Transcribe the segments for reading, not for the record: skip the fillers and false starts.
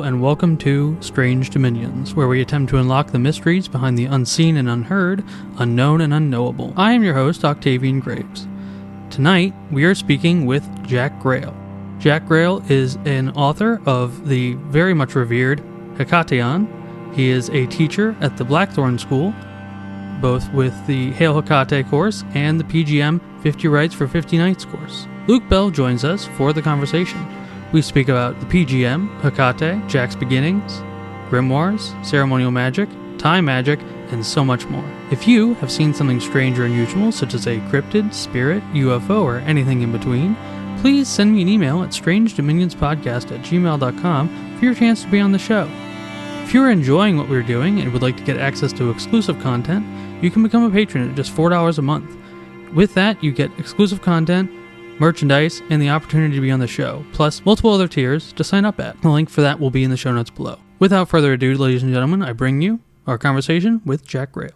and welcome to Strange Dominions, where we attempt to unlock the mysteries behind the unseen and unheard, unknown and unknowable. I am your host, Octavian Graves. Tonight, we are speaking with Jack Grayle. Jack Grayle is an author of the very much revered Hekataeon. He is a teacher at the Blackthorn School, both with the Hail Hekate course and the PGM 50 Rites for 50 Nights course. Luke Bell joins us for the conversation. We speak about the PGM, Hekate, Jack's beginnings, grimoires, ceremonial magic, time magic, and so much more. If you have seen something strange or unusual, such as a cryptid, spirit, UFO, or anything in between, please send me an email at strangedominionspodcast@gmail.com for your chance to be on the show. If you are enjoying what we're doing and would like to get access to exclusive content, you can become a patron at just $4 a month. With that, you get exclusive content, merchandise, and the opportunity to be on the show, plus multiple other tiers to sign up at. The link for that will be in the show notes below. Without further ado, ladies and gentlemen, I bring you our conversation with Jack Grayle.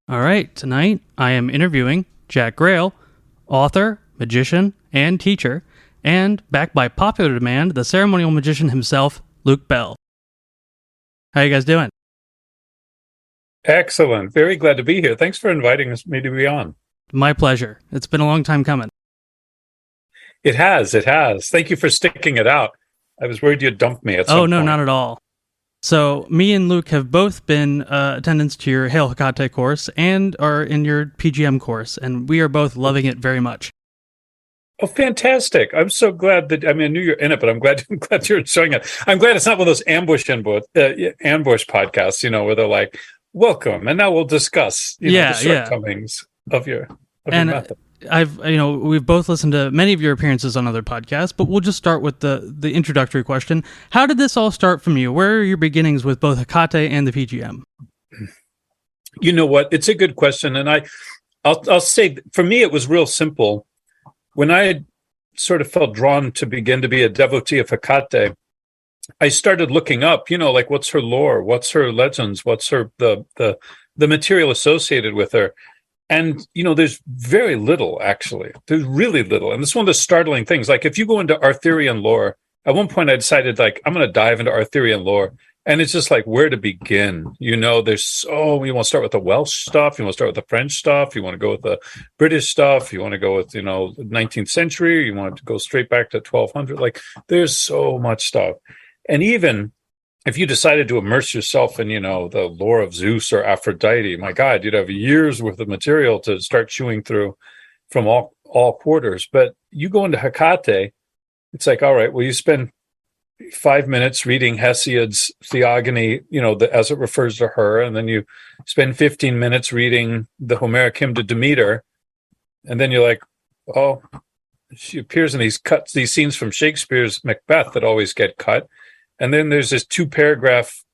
All right, tonight I am interviewing Jack Grayle, author, magician, and teacher, and backed by popular demand, the ceremonial magician himself, Luke Bell. How you guys doing? Excellent. Very glad to be here. Thanks for inviting me to be on. My pleasure. It's been a long time coming. It has. Thank you for sticking it out. I was worried you'd dump me at some point. Oh, no, not at all. So, me and Luke have both been attendants to your Hail Hekate course and are in your PGM course, and we are both loving it very much. Oh, fantastic. I'm so glad that, I knew you're in it, but I'm glad you're enjoying it. I'm glad it's not one of those ambush podcasts, where they're like, welcome, and now we'll discuss the shortcomings of your method. We've both listened to many of your appearances on other podcasts, but we'll just start with the introductory question. How did this all start from you? Where are your beginnings with both Hekate and the PGM? You know what? It's a good question. And I'll say, for me, it was real simple. When I had sort of felt drawn to begin to be a devotee of Hekate, I started looking up, like what's her lore? What's her legends? What's her, the material associated with her? And, there's very little, actually. There's really little. And it's one of the startling things. Like, if you go into Arthurian lore, at one point I decided, I'm going to dive into Arthurian lore. And it's just like, where to begin? You want to start with the Welsh stuff. You want to start with the French stuff. You want to go with the British stuff. You want to go with, 19th century. You want to go straight back to 1200. There's so much stuff. And even if you decided to immerse yourself in, the lore of Zeus or Aphrodite, my God, you'd have years worth of material to start chewing through from all quarters. But you go into Hekate, it's like, all right, well, you spend 5 minutes reading Hesiod's Theogony, as it refers to her, and then you spend 15 minutes reading the Homeric hymn to Demeter, and then you're like, oh, she appears in these scenes from Shakespeare's Macbeth that always get cut. And then there's this 2-paragraph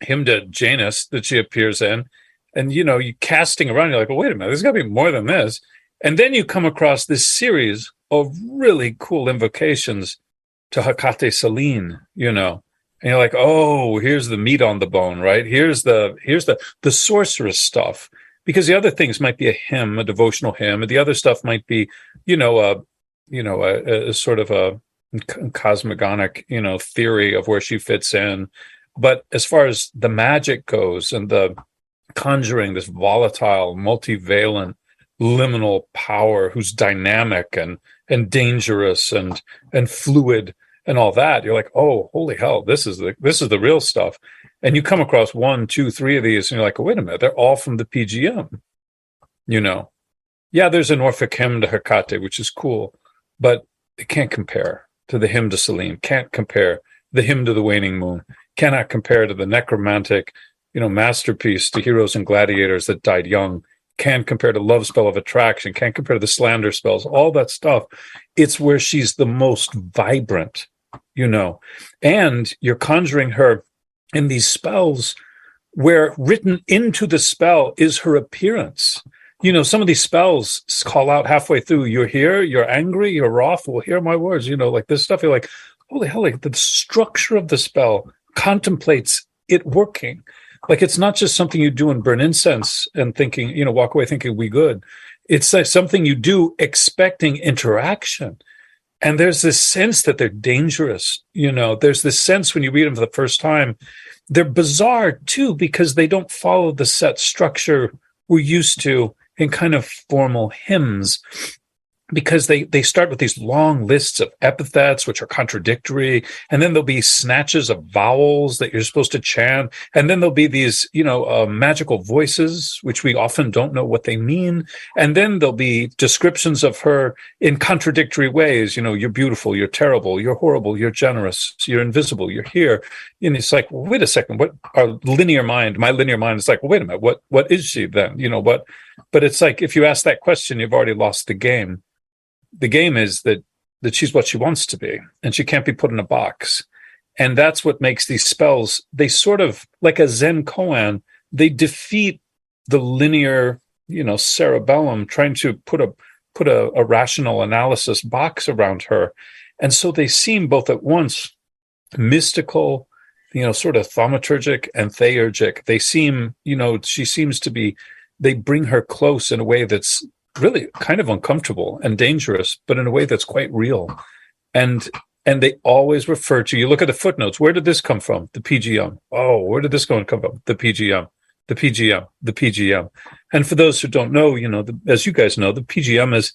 hymn to Janus that she appears in. And, you casting around, you're like, well, wait a minute, there's got to be more than this. And then you come across this series of really cool invocations to Hekate Selene, and you're like, oh, here's the meat on the bone, right? Here's the sorceress stuff. Because the other things might be a hymn, a devotional hymn, and the other stuff might be, a sort of a cosmogonic, theory of where she fits in. But as far as the magic goes and the conjuring, this volatile, multivalent, liminal power who's dynamic and dangerous and fluid and all that, you're like, oh, holy hell, this is the real stuff. And you come across 1, 2, 3 of these, and you're like, oh, wait a minute, they're all from the PGM. Yeah, there's a Norfolk hymn to Hekate, which is cool, but it can't compare to the hymn to Selene, can't compare the hymn to the waning moon, cannot compare to the necromantic, masterpiece to heroes and gladiators that died young, can't compare to love spell of attraction, can't compare to the slander spells, all that stuff. It's where she's the most vibrant, and you're conjuring her in these spells where written into the spell is her appearance. some of these spells call out halfway through, you're here, you're angry, you're wroth, well, hear my words, like this stuff. You're like, holy hell, like the structure of the spell contemplates it working. Like, it's not just something you do and burn incense and thinking, walk away thinking we good. It's like something you do expecting interaction. And there's this sense that they're dangerous. There's this sense when you read them for the first time, they're bizarre too, because they don't follow the set structure we're used to in kind of formal hymns, because they start with these long lists of epithets, which are contradictory. And then there'll be snatches of vowels that you're supposed to chant. And then there'll be these, magical voices, which we often don't know what they mean. And then there'll be descriptions of her in contradictory ways. You're beautiful, you're terrible, you're horrible, you're generous, you're invisible, you're here. And it's like, well, wait a second, what my linear mind is like, well, wait a minute, what is she then? But it's like, if you ask that question, you've already lost the game. The game is that she's what she wants to be, and she can't be put in a box. And that's what makes these spells, they sort of, like a Zen koan, they defeat the linear, cerebellum, trying to put a rational analysis box around her. And so they seem both at once mystical, sort of thaumaturgic and theurgic. They seem, she seems to be, they bring her close in a way that's really kind of uncomfortable and dangerous, but in a way that's quite real. And they always refer to, you look at the footnotes, where did this come from? The PGM. Oh, where did this come from? The PGM, the PGM, the PGM. And for those who don't know, as you guys know, the PGM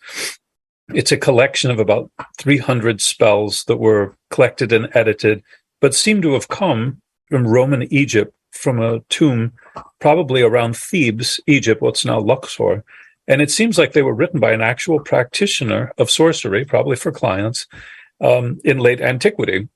it's a collection of about 300 spells that were collected and edited, but seem to have come from Roman Egypt, from a tomb, probably around Thebes, Egypt, what's now Luxor. And it seems like they were written by an actual practitioner of sorcery, probably for clients, in late antiquity.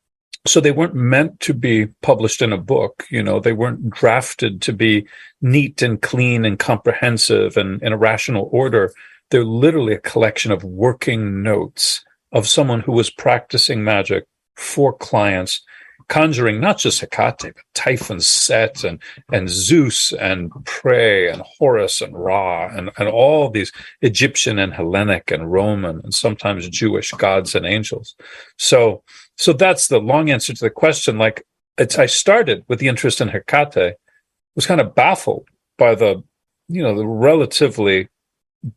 So they weren't meant to be published in a book. They weren't drafted to be neat and clean and comprehensive and in a rational order. They're literally a collection of working notes of someone who was practicing magic for clients, conjuring not just Hekate, but Typhon, Set, and Zeus, and Pre, and Horus, and Ra, and all these Egyptian and Hellenic and Roman and sometimes Jewish gods and angels. So that's the long answer to the question. Like, I started with the interest in Hekate, was kind of baffled by the relatively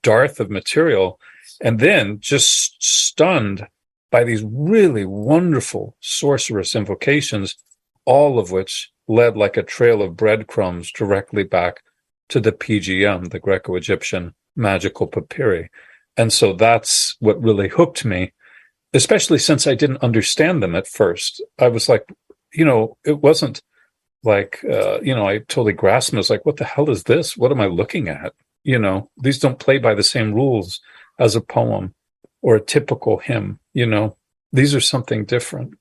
dearth of material, and then just stunned by these really wonderful sorceress invocations, all of which led like a trail of breadcrumbs directly back to the PGM, the Greco-Egyptian magical papyri. And so that's what really hooked me, especially since I didn't understand them at first. I was like, it wasn't like, I totally grasped them. I was like, what the hell is this? What am I looking at? These don't play by the same rules as a poem or a typical hymn. These are something different.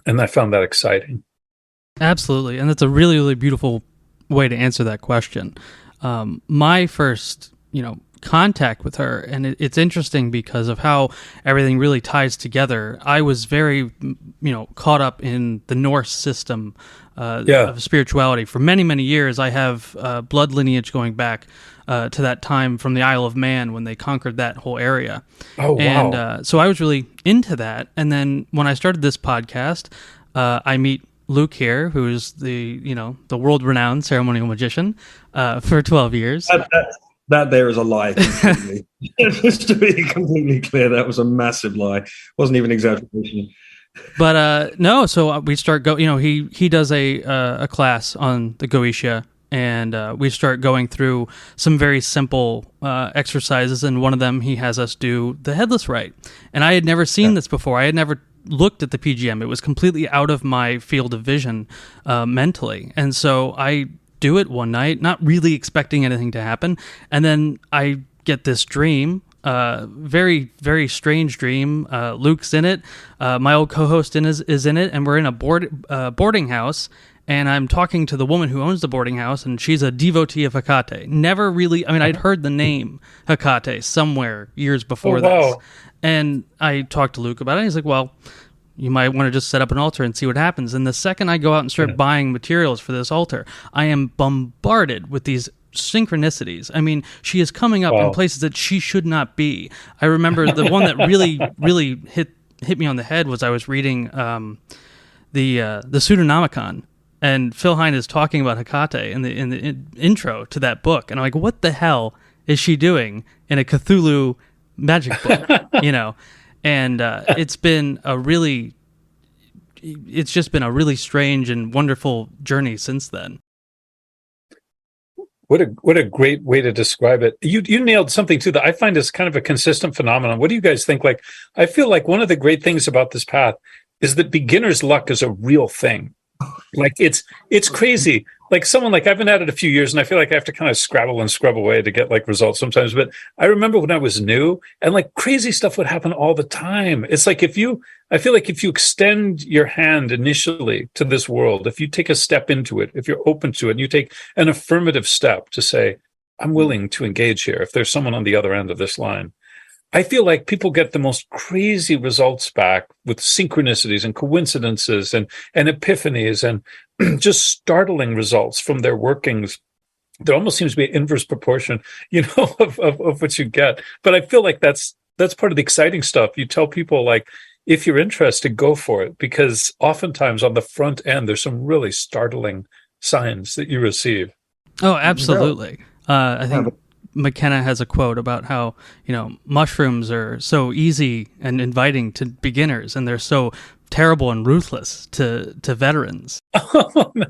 And I found that exciting. Absolutely. And that's a really, really beautiful way to answer that question. My first, contact with her, and it's interesting because of how everything really ties together. I was very, caught up in the Norse system of spirituality. For many, many years, I have blood lineage going back to that time from the Isle of Man when they conquered that whole area. Oh, wow. And so I was really into that. And then when I started this podcast, I meet Luke here, who is the world-renowned ceremonial magician for 12 years. That there is a lie. Completely. Just to be completely clear, that was a massive lie. Wasn't even exaggeration. But no, so we start he does a class on the Goetia, and we start going through some very simple exercises, and one of them he has us do the headless rite. And I had never seen this before. I had never looked at the PGM. It was completely out of my field of vision mentally. And so I do it one night, not really expecting anything to happen. And then I get this dream, very, very strange dream. Luke's in it. My old co-host is in it, and we're in a boarding house. And I'm talking to the woman who owns the boarding house, and she's a devotee of Hekate. Never really, I'd heard the name Hekate somewhere years before this. And I talked to Luke about it, and he's like, well, you might want to just set up an altar and see what happens. And the second I go out and start buying materials for this altar, I am bombarded with these synchronicities. I mean, she is coming up in places that she should not be. I remember the one that really, really hit me on the head was I was reading the Pseudonomicon, and Phil Hine is talking about Hekate in the intro to that book, and I'm like, what the hell is she doing in a Cthulhu magic book? And it's just been a really strange and wonderful journey since then. What a great way to describe it. You nailed something too that I find is kind of a consistent phenomenon. What do you guys think? Like, I feel like one of the great things about this path is that beginner's luck is a real thing. Like it's crazy. Like someone like I've been at it a few years, and I feel like I have to kind of scrabble and scrub away to get like results sometimes. But I remember when I was new, and like crazy stuff would happen all the time. It's like I feel like if you extend your hand initially to this world, if you take a step into it, if you're open to it, and you take an affirmative step to say, I'm willing to engage here, if there's someone on the other end of this line, I feel like people get the most crazy results back with synchronicities and coincidences and epiphanies and just startling results from their workings. There almost seems to be an inverse proportion, of what you get. But I feel like that's part of the exciting stuff. You tell people, like, if you're interested, go for it, because oftentimes on the front end, there's some really startling signs that you receive. Oh, absolutely. I think McKenna has a quote about how, mushrooms are so easy and inviting to beginners, and they're so terrible and ruthless to veterans. Oh, no.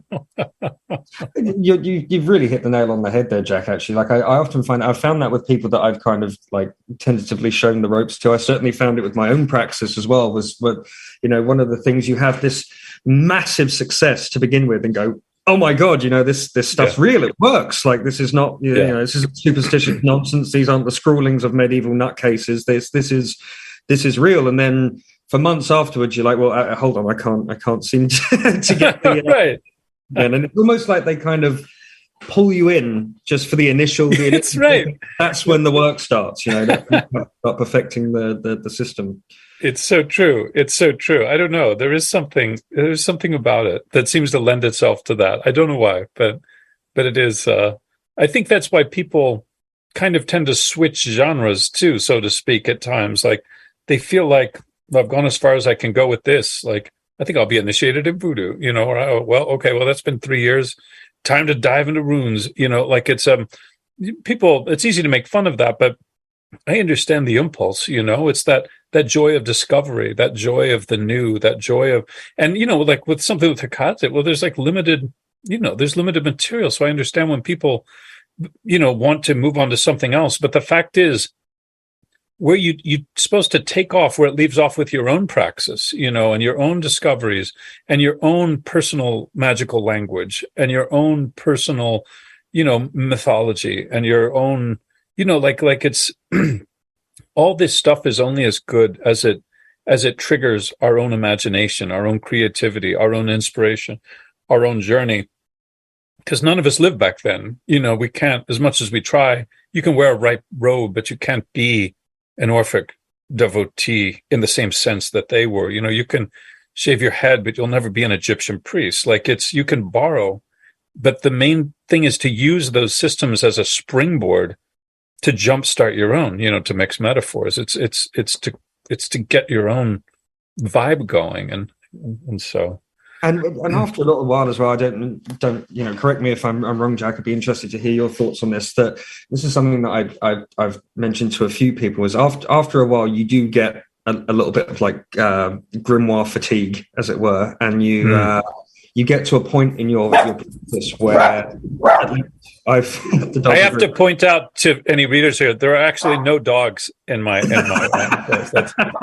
You've really hit the nail on the head there, Jack, actually. Like, I often I've found that with people that I've kind of like tentatively shown the ropes to. I certainly found it with my own praxis as well, was one of the things, you have this massive success to begin with and go, oh my God, this stuff's real. It works. Like, this is not, this isn't superstitious nonsense. These aren't the scrawlings of medieval nutcases. This is real. And then for months afterwards, you're like, well, hold on, I can't seem to get the right. And it's almost like they kind of pull you in just for the initial. It's right. That's when the work starts. Start perfecting the system. It's so true. It's so true. I don't know. There's something about it that seems to lend itself to that. I don't know why, but it is. I think that's why people kind of tend to switch genres too, so to speak, at times. Like, they feel like, well, I've gone as far as I can go with this. Like, I think I'll be initiated in voodoo, or that's been 3 years. Time to dive into runes, like it's people, it's easy to make fun of that, but I understand the impulse, it's that joy of discovery, that joy of the new, that joy of, and, like with something with Hekate, well, there's like limited material. So I understand when people, want to move on to something else. But the fact is, where you're supposed to take off where it leaves off with your own praxis, and your own discoveries and your own personal magical language and your own personal, mythology and your own, like it's all this stuff is only as good as it triggers our own imagination, our own creativity, our own inspiration, our own journey. Because none of us lived back then. We can't, as much as we try, you can wear a right robe, but you can't be an Orphic devotee in the same sense that they were. You can shave your head, but you'll never be an Egyptian priest. Like, you can borrow, but the main thing is to use those systems as a springboard to jumpstart your own, to mix metaphors. It's to get your own vibe going. And so. And after a little while as well, I don't correct me if I'm wrong, Jack. I'd be interested to hear your thoughts on this. That this is something that I've mentioned to a few people. Is after a while, you do get a little bit of like grimoire fatigue, as it were, and you get to a point in your practice where I have to point out to any readers here, there are actually no dogs in my place.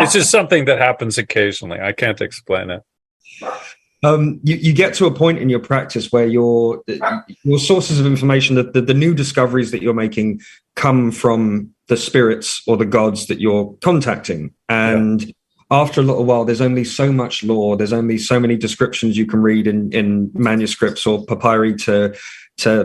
It's just something that happens occasionally. I can't explain it. You get to a point in your practice where your sources of information, the new discoveries that you're making, come from the spirits or the gods that you're contacting. And after a little while, there's only so much lore, there's only so many descriptions you can read in manuscripts or papyri to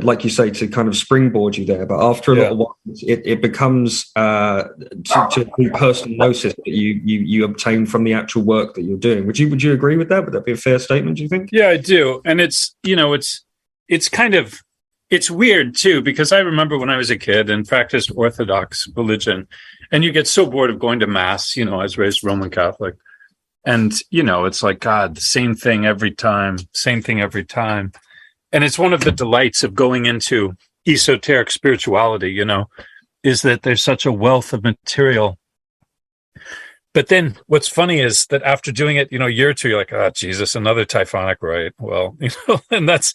like you say, to kind of springboard you there. But after a little while, it becomes to the personal gnosis that you obtain from the actual work that you're doing. Would you agree with that? Would that be a fair statement, do you think? Yeah, I do. And it's kind of, It's weird too, because I remember when I was a kid and practiced Orthodox religion, and you get so bored of going to mass. I was raised Roman Catholic, and it's like, God, the same thing every time, and it's one of the delights of going into esoteric spirituality, is that there's such a wealth of material. But then what's funny is that after doing it, a year or two, you're like, oh, Jesus, another Typhonic rite. Well, and that's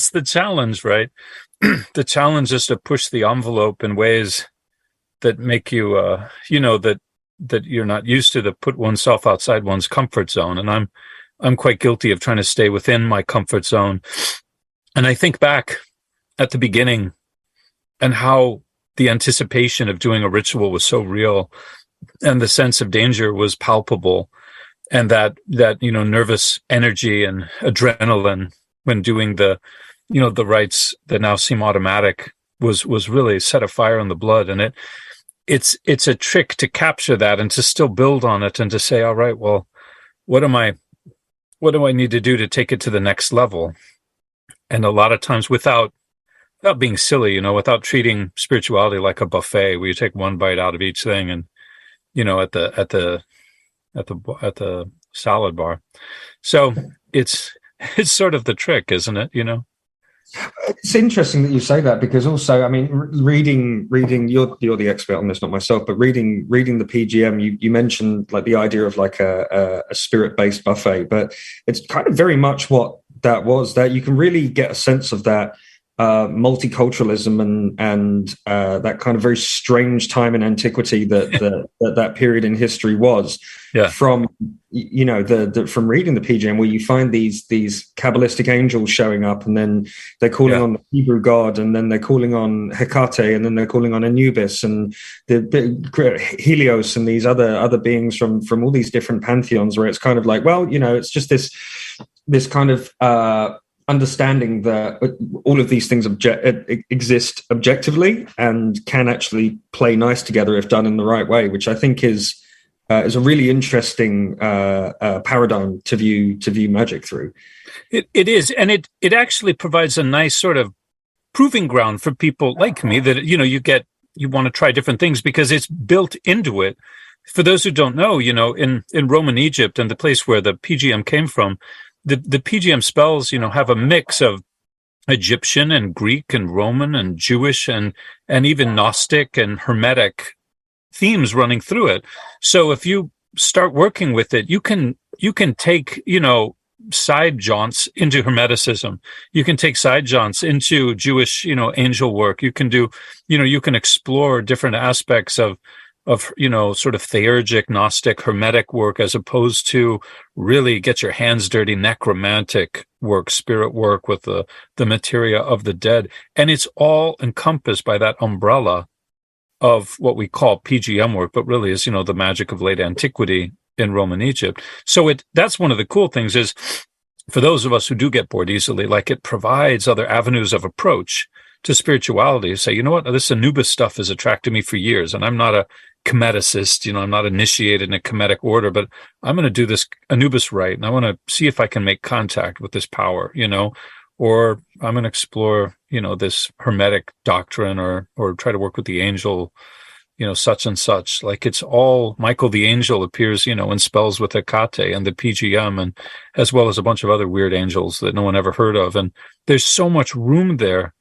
the challenge, right? The challenge is to push the envelope in ways that make you, that you're not used to put oneself outside one's comfort zone. And I'm quite guilty of trying to stay within my comfort zone. And I think back at the beginning and how the anticipation of doing a ritual was so real, and the sense of danger was palpable, and that nervous energy and adrenaline when doing the rites that now seem automatic was really set a fire in the blood. And it's a trick to capture that and to still build on it and to say, all right, well, what do I need to do to take it to the next level? And a lot of times without being silly, without treating spirituality like a buffet where you take one bite out of each thing and at the salad bar. So it's sort of the trick, isn't it? It's interesting that you say that, because also, I mean, reading, you're the expert on this, not myself, but reading the PGM, you mentioned like the idea of like a spirit-based buffet, but it's kind of very much what that was, that you can really get a sense of that multiculturalism and that kind of very strange time in antiquity that period in history was. Yeah. From from reading the PGM, where you find these Kabbalistic angels showing up, and then they're calling on the Hebrew god, and then they're calling on Hekate, and then they're calling on Anubis and the Helios and these other beings from all these different pantheons, where it's kind of like, well, it's just this kind of understanding that all of these things exist objectively and can actually play nice together if done in the right way, which I think is a really interesting paradigm to view magic through. It is, and it actually provides a nice sort of proving ground for people like me that you want to try different things because it's built into it. For those who don't know, in Roman Egypt and the place where the PGM came from, the PGM spells, have a mix of Egyptian and Greek and Roman and Jewish and even Gnostic and Hermetic themes running through it. So if you start working with it, you can take, side jaunts into Hermeticism. You can take side jaunts into Jewish, angel work. You can do, you can explore different aspects of sort of theurgic, Gnostic, Hermetic work, as opposed to really get your hands dirty, necromantic work, spirit work with the materia of the dead. And it's all encompassed by that umbrella of what we call PGM work, but really is, the magic of late antiquity in Roman Egypt. So that's one of the cool things is, for those of us who do get bored easily, like it provides other avenues of approach to spirituality. Say, you know what, this Anubis stuff has attracted me for years, and I'm not a Kemeticist, I'm not initiated in a Kemetic order, but I'm going to do this Anubis rite, and I want to see if I can make contact with this power, or I'm going to explore, this Hermetic doctrine, or try to work with the angel, such and such. Like it's all Michael the angel appears, in spells with Hekate and the PGM, and as well as a bunch of other weird angels that no one ever heard of. And there's so much room there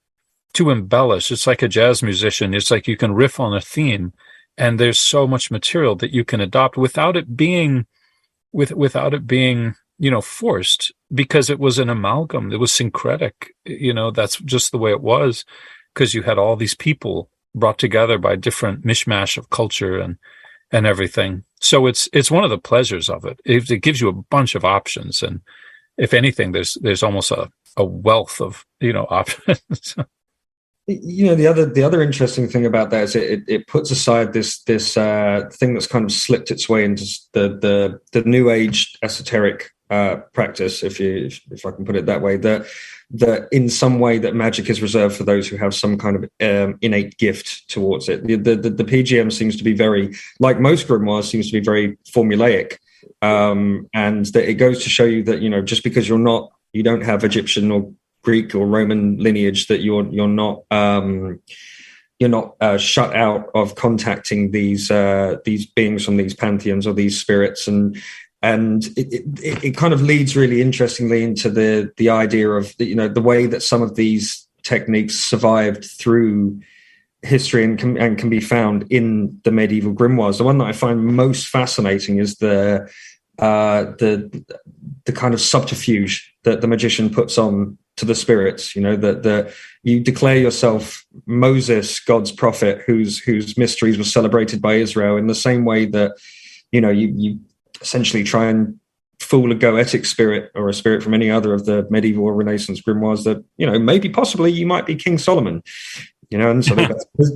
to embellish. It's like a jazz musician. It's like you can riff on a theme, and there's so much material that you can adopt without it being forced, because it was an amalgam. It was syncretic. That's just the way it was, because you had all these people brought together by different mishmash of culture and everything. So it's one of the pleasures of it. It gives you a bunch of options, and if anything, there's almost a wealth of options. The other interesting thing about that is it puts aside this thing that's kind of slipped its way into the new age esoteric practice, if I can put it that way, that in some way that magic is reserved for those who have some kind of innate gift towards it. The PGM seems to be very, like most grimoires, seems to be very formulaic, and that it goes to show you that just because you don't have Egyptian or Greek or Roman lineage, that you're not shut out of contacting these beings from these pantheons or these spirits, and it kind of leads really interestingly into the idea of the way that some of these techniques survived through history and can be found in the medieval grimoires. The one that I find most fascinating is the kind of subterfuge that the magician puts on to the spirits. That you declare yourself Moses, God's prophet, whose mysteries were celebrated by Israel, in the same way that you essentially try and fool a Goetic spirit or a spirit from any other of the medieval or Renaissance grimoires that maybe possibly you might be King Solomon. And so they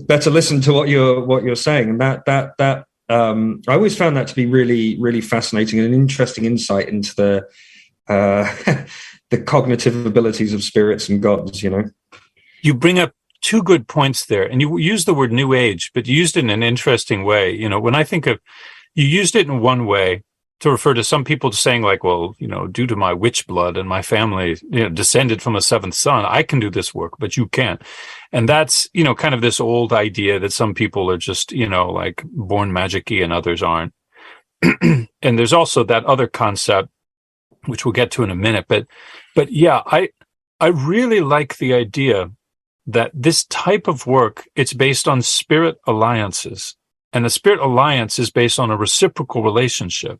better listen to what you're saying. And that I always found that to be really, really fascinating and an interesting insight into the the cognitive abilities of spirits and gods. You bring up two good points there, and you use the word New Age, but you used it in an interesting way. When I think of, you used it in one way to refer to some people saying like, well, due to my witch blood and my family, descended from a seventh son, I can do this work, but you can't. And that's, kind of this old idea that some people are just, like born magic-y and others aren't. And there's also that other concept, which we'll get to in a minute. But yeah, I really like the idea that this type of work, it's based on spirit alliances. And a spirit alliance is based on a reciprocal relationship.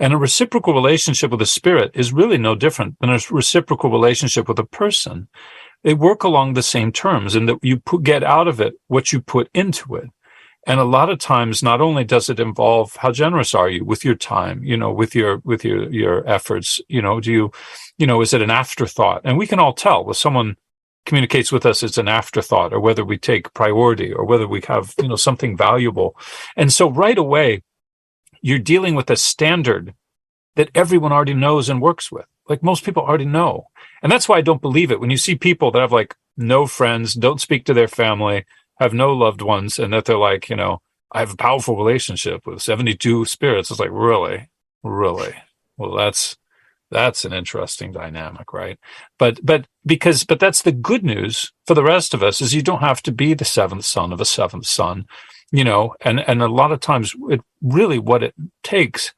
And a reciprocal relationship with a spirit is really no different than a reciprocal relationship with a person. They work along the same terms, in that you get out of it what you put into it. And a lot of times, not only does it involve how generous are you with your time, with your efforts, do you, is it an afterthought? And we can all tell when someone communicates with us, it's an afterthought, or whether we take priority, or whether we have, something valuable. And so right away, you're dealing with a standard that everyone already knows and works with. Like most people already know. And that's why I don't believe it when you see people that have like no friends, don't speak to their family, have no loved ones, and that they're like, I have a powerful relationship with 72 spirits. It's like, really? Well, that's an interesting dynamic, right? But that's the good news for the rest of us, is you don't have to be the seventh son of a seventh son. And a lot of times what it takes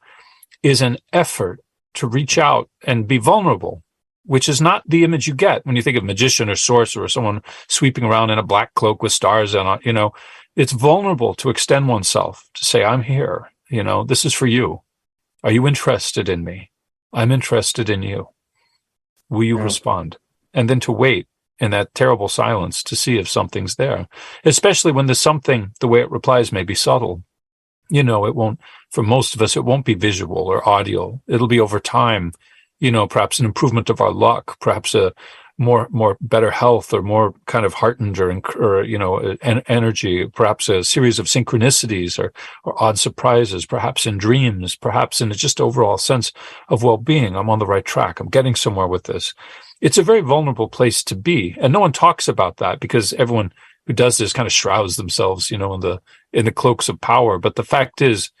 is an effort to reach out and be vulnerable, which is not the image you get when you think of magician or sorcerer or someone sweeping around in a black cloak with stars on it. It's vulnerable to extend oneself, to say, I'm here, this is for you. Are you interested in me? I'm interested in you. Will you respond? And then to wait in that terrible silence to see if something's there, especially when there's something, the way it replies may be subtle. It won't, for most of us, it won't be visual or audio. It'll be over time, perhaps an improvement of our luck, perhaps a more better health, or more kind of heartened or energy, perhaps a series of synchronicities or odd surprises, perhaps in dreams, perhaps in just overall sense of well-being. I'm on the right track. I'm getting somewhere with this. It's a very vulnerable place to be. And no one talks about that, because everyone who does this kind of shrouds themselves, in the cloaks of power. But the fact is,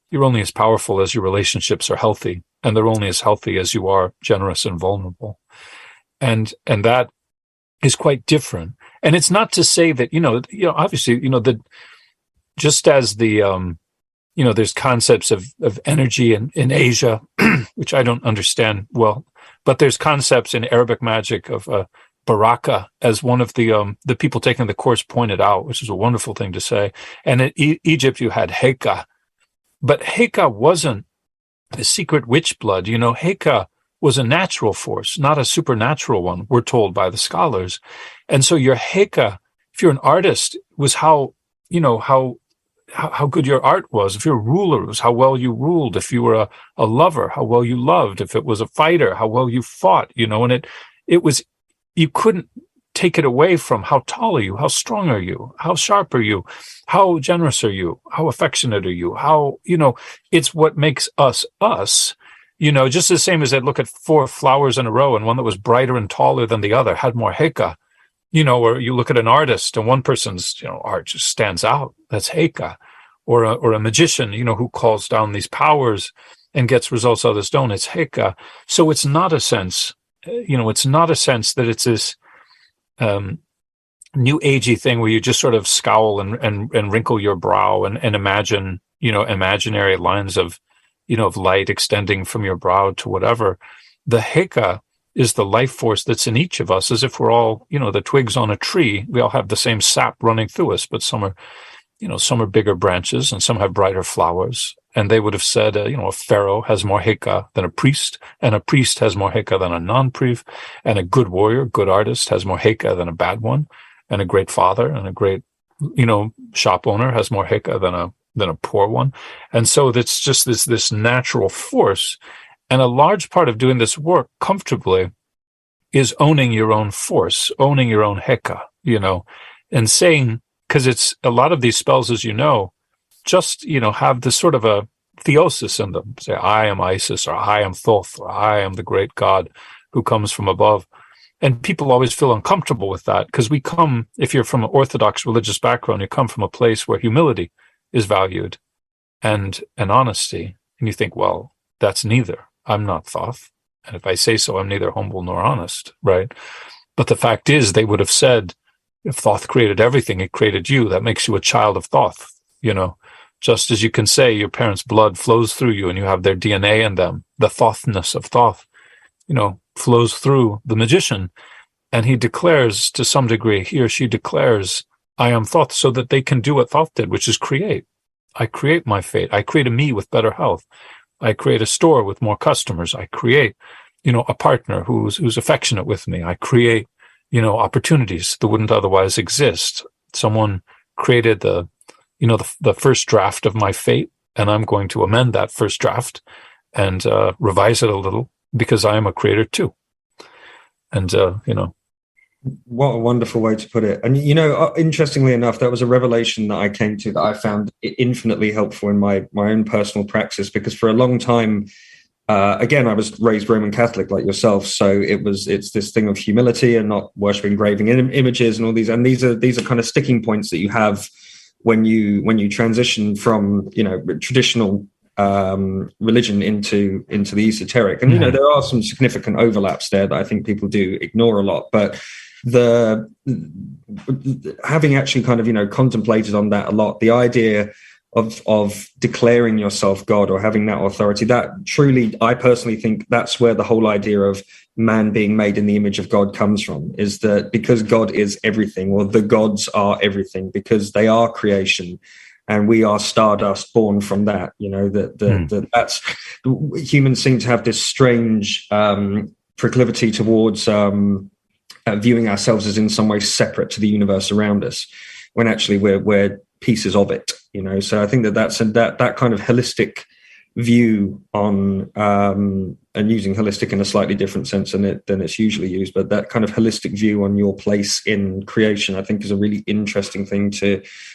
you're only as powerful as your relationships are healthy, and they're only as healthy as you are generous and vulnerable. And that is quite different. And it's not to say that, obviously, just as there's concepts of energy in Asia, which I don't understand well, but there's concepts in Arabic magic of baraka, as one of the people taking the course pointed out, which is a wonderful thing to say. And in Egypt, you had Heka. But Heka wasn't a secret witch blood. Heka was a natural force, not a supernatural one, we're told by the scholars. And so your Heka, if you're an artist, was how good your art was. If you're a ruler, it was how well you ruled. If you were a lover, how well you loved. If it was a fighter, how well you fought, and it was, you couldn't take it away from how tall are you, how strong are you, how sharp are you, how generous are you, how affectionate are you, how, it's what makes us us. Just the same as I'd look at 4 flowers in a row, and one that was brighter and taller than the other had more Heka. Or you look at an artist and one person's, art just stands out. That's Heka. Or a magician, who calls down these powers and gets results others don't. It's Heka. So it's not a sense it's not a sense that it's this new agey thing where you just sort of scowl and wrinkle your brow and imagine, imaginary lines of light extending from your brow to whatever. The Heka is the life force that's in each of us, as if we're all, the twigs on a tree. We all have the same sap running through us, but some are bigger branches and some have brighter flowers. And they would have said, a pharaoh has more Heka than a priest, and a priest has more Heka than a non-priest, and a good warrior, good artist has more Heka than a bad one, and a great father and a great, shop owner has more Heka than a poor one. And so that's just this natural force. And a large part of doing this work comfortably is owning your own force, owning your own Heka, and saying, because it's a lot of these spells, as just, have this sort of a theosis in them. Say, I am Isis, or I am Thoth, or I am the great God who comes from above. And people always feel uncomfortable with that because we come, if you're from an Orthodox religious background, you come from a place where humility is valued and honesty. And you think, well, that's neither. I'm not Thoth. And if I say so, I'm neither humble nor honest, right? But the fact is, they would have said, if Thoth created everything, it created you. That makes you a child of Thoth, Just as you can say your parents' blood flows through you and you have their DNA in them, the Thothness of Thoth, flows through the magician. And he declares, to some degree, he or she declares, I am Thoth, so that they can do what Thoth did, which is create. I create my fate. I create a me with better health. I create a store with more customers. I create, a partner who's affectionate with me. I create, opportunities that wouldn't otherwise exist. Someone created the first draft of my fate, and I'm going to amend that first draft and revise it a little because I am a creator too. And, What a wonderful way to put it. And, interestingly enough, that was a revelation that I came to that I found infinitely helpful in my own personal praxis, because for a long time, again, I was raised Roman Catholic like yourself. So it's this thing of humility and not worshiping graven images and all these. And these are kind of sticking points that you have when you transition from, traditional religion into the esoteric. And, there are some significant overlaps there that I think people do ignore a lot. But having actually kind of, contemplated on that a lot, the idea of declaring yourself God or having that authority, that truly, I personally think that's where the whole idea of man being made in the image of God comes from, is that because God is everything, or the gods are everything, because they are creation and we are stardust born from that, that's humans seem to have this strange proclivity towards viewing ourselves as in some way separate to the universe around us, when actually we're pieces of it, So I think that's that kind of holistic view on, and using holistic in a slightly different sense than it's usually used, but that kind of holistic view on your place in creation, I think, is a really interesting thing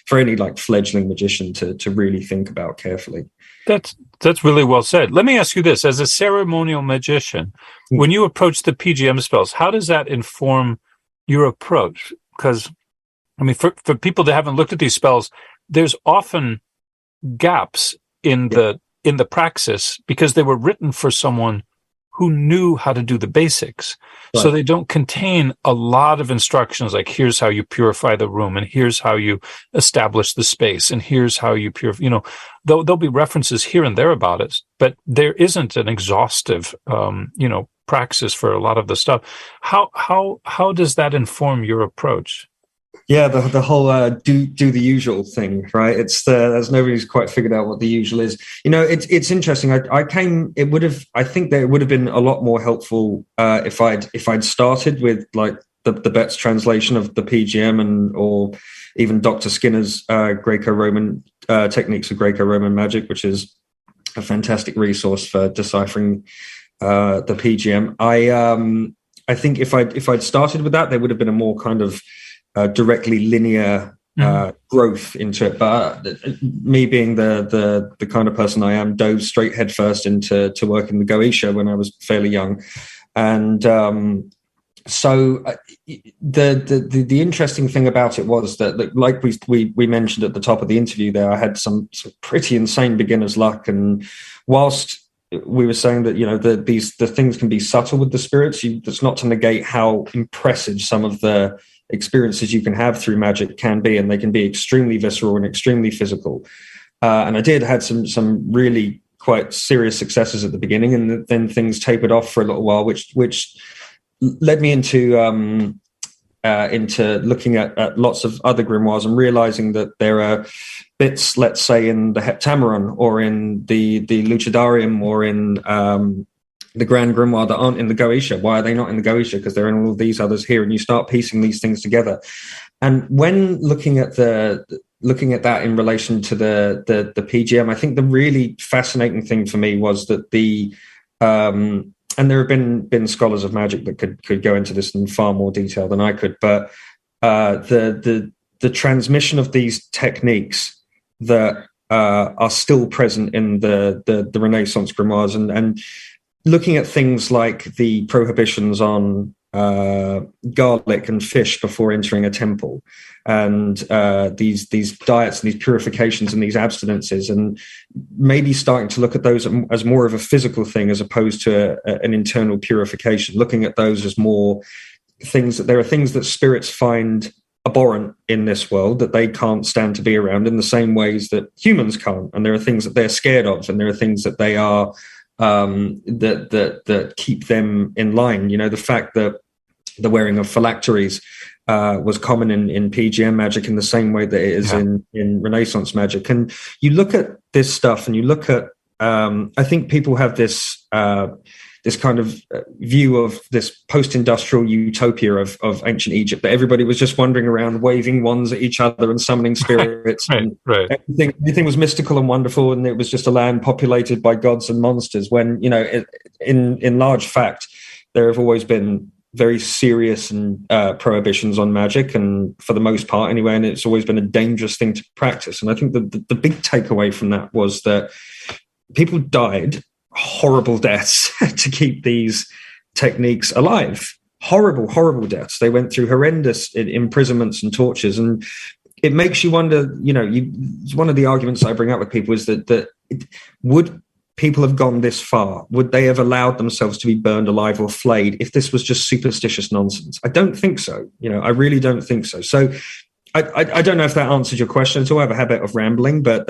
for any like fledgling magician to really think about carefully. That's really well said. Let me ask you this: as a ceremonial magician, when you approach the PGM spells, how does that inform your approach? Because, for people that haven't looked at these spells, there's often gaps in the praxis because they were written for someone who knew how to do the basics. Right. So they don't contain a lot of instructions like, here's how you purify the room, and here's how you establish the space, and here's how you purify, there'll be references here and there about it, but there isn't an exhaustive, praxis for a lot of the stuff. How does that inform your approach? Yeah, the whole do the usual thing, right? It's there's nobody's quite figured out what the usual is. It's interesting. I think that it would have been a lot more helpful if I'd started with like the Betts translation of the PGM or even Dr. Skinner's Greco-Roman techniques of Greco-Roman magic, which is a fantastic resource for deciphering the PGM. I think if I'd started with that, there would have been a more kind of directly linear growth into it, but me being the kind of person I am, dove straight headfirst into working the Goetia when I was fairly young, and so the interesting thing about it was that like we mentioned at the top of the interview there, I had some pretty insane beginner's luck, and whilst we were saying that, the things can be subtle with the spirits. That's not to negate how impressive some of the experiences you can have through magic can be, and they can be extremely visceral and extremely physical. And I had some really quite serious successes at the beginning, and then things tapered off for a little while, which led me into looking at lots of other grimoires and realizing that there are bits, let's say, in the Hekataeon or in the Lucidarium or in the Grand Grimoire that aren't in the Goetia. Why are they not in the Goetia? Because they're in all of these others here, and you start piecing these things together. And when looking at that in relation to the PGM, I think the really fascinating thing for me was that and there have been scholars of magic that could go into this in far more detail than I could, but the transmission of these techniques that are still present in the Renaissance grimoires, and looking at things like the prohibitions on garlic and fish before entering a temple, and these diets and these purifications and these abstinences, and maybe starting to look at those as more of a physical thing as opposed to an internal purification, looking at those as more things that there are things that spirits find abhorrent in this world that they can't stand to be around in the same ways that humans can't, and there are things that they're scared of, and there are things that they are that keep them in line. The fact that the wearing of phylacteries was common in PGM magic in the same way that it is in Renaissance magic. And you look at this stuff and you look at, I think people have this kind of view of this post-industrial utopia of ancient Egypt, that everybody was just wandering around waving wands at each other and summoning spirits. Right. Everything was mystical and wonderful, and it was just a land populated by gods and monsters, when, in large fact, there have always been very serious and prohibitions on magic, and for the most part anyway, and it's always been a dangerous thing to practice. And I think the big takeaway from that was that people died horrible deaths to keep these techniques alive. Horrible deaths. They went through horrendous imprisonments and tortures, and it makes you wonder, one of the arguments I bring up with people is that would people have gone this far? Would they have allowed themselves to be burned alive or flayed if this was just superstitious nonsense? I don't think so. I really don't think so. So I don't know if that answers your question at all. I have a habit of rambling, but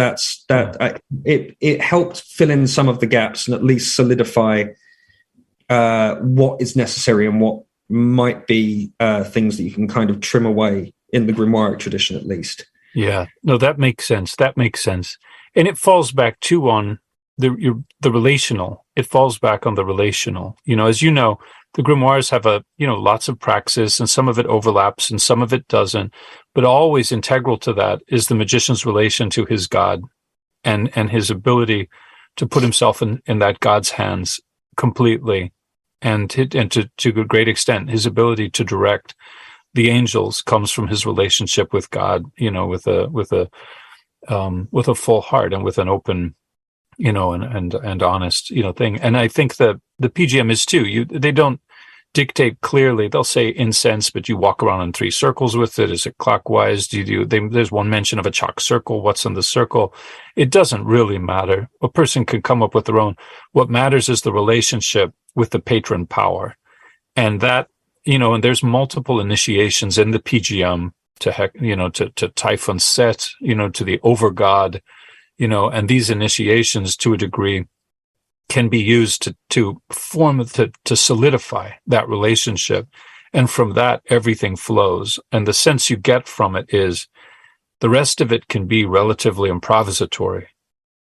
it helped fill in some of the gaps and at least solidify what is necessary and what might be things that you can kind of trim away in the grimoire tradition, at least. Yeah, no, that makes sense. And it falls back too on the relational. It falls back on the relational. As you know, the grimoires have lots of praxis, and some of it overlaps and some of it doesn't. But always integral to that is the magician's relation to his god, and his ability to put himself in that god's hands completely, and to a great extent, his ability to direct the angels comes from his relationship with God. With a full heart and with an open, and honest, thing. And I think that the PGM is too. They don't dictate clearly. They'll say incense, but you walk around in 3 circles with it. Is it clockwise? There's one mention of a chalk circle. What's in the circle? It doesn't really matter. A person can come up with their own. What matters is the relationship with the patron power. And that, and there's multiple initiations in the PGM to Typhon Set, to the Overgod, and these initiations to a degree can be used to solidify that relationship. And from that, everything flows. And the sense you get from it is the rest of it can be relatively improvisatory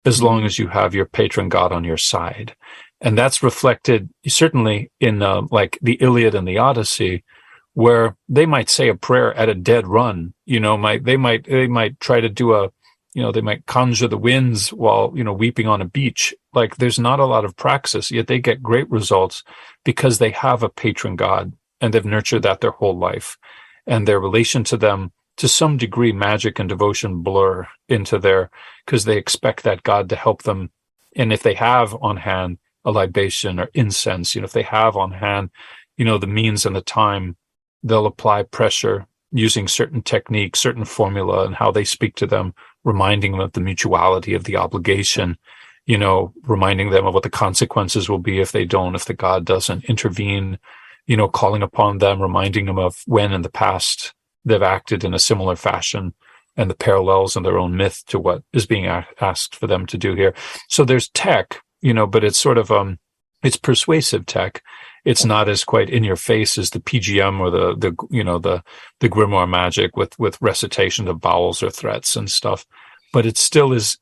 as long as you have your patron god on your side. And that's reflected certainly in like the Iliad and the Odyssey, where they might say a prayer at a dead run. They might try to do they might conjure the winds while, weeping on a beach. Like, there's not a lot of praxis, yet they get great results because they have a patron god and they've nurtured that their whole life. And their relation to them, to some degree, magic and devotion blur into because they expect that god to help them. And if they have on hand a libation or incense, if they have on hand, the means and the time, they'll apply pressure using certain techniques, certain formula, and how they speak to them, reminding them of the mutuality of the obligation, reminding them of what the consequences will be if they don't, if the god doesn't intervene, calling upon them, reminding them of when in the past they've acted in a similar fashion and the parallels in their own myth to what is being asked for them to do here. So there's tech, but it's sort of, it's persuasive tech. It's not as quite in your face as the PGM or the grimoire magic with recitation of vowels or threats and stuff. But it still is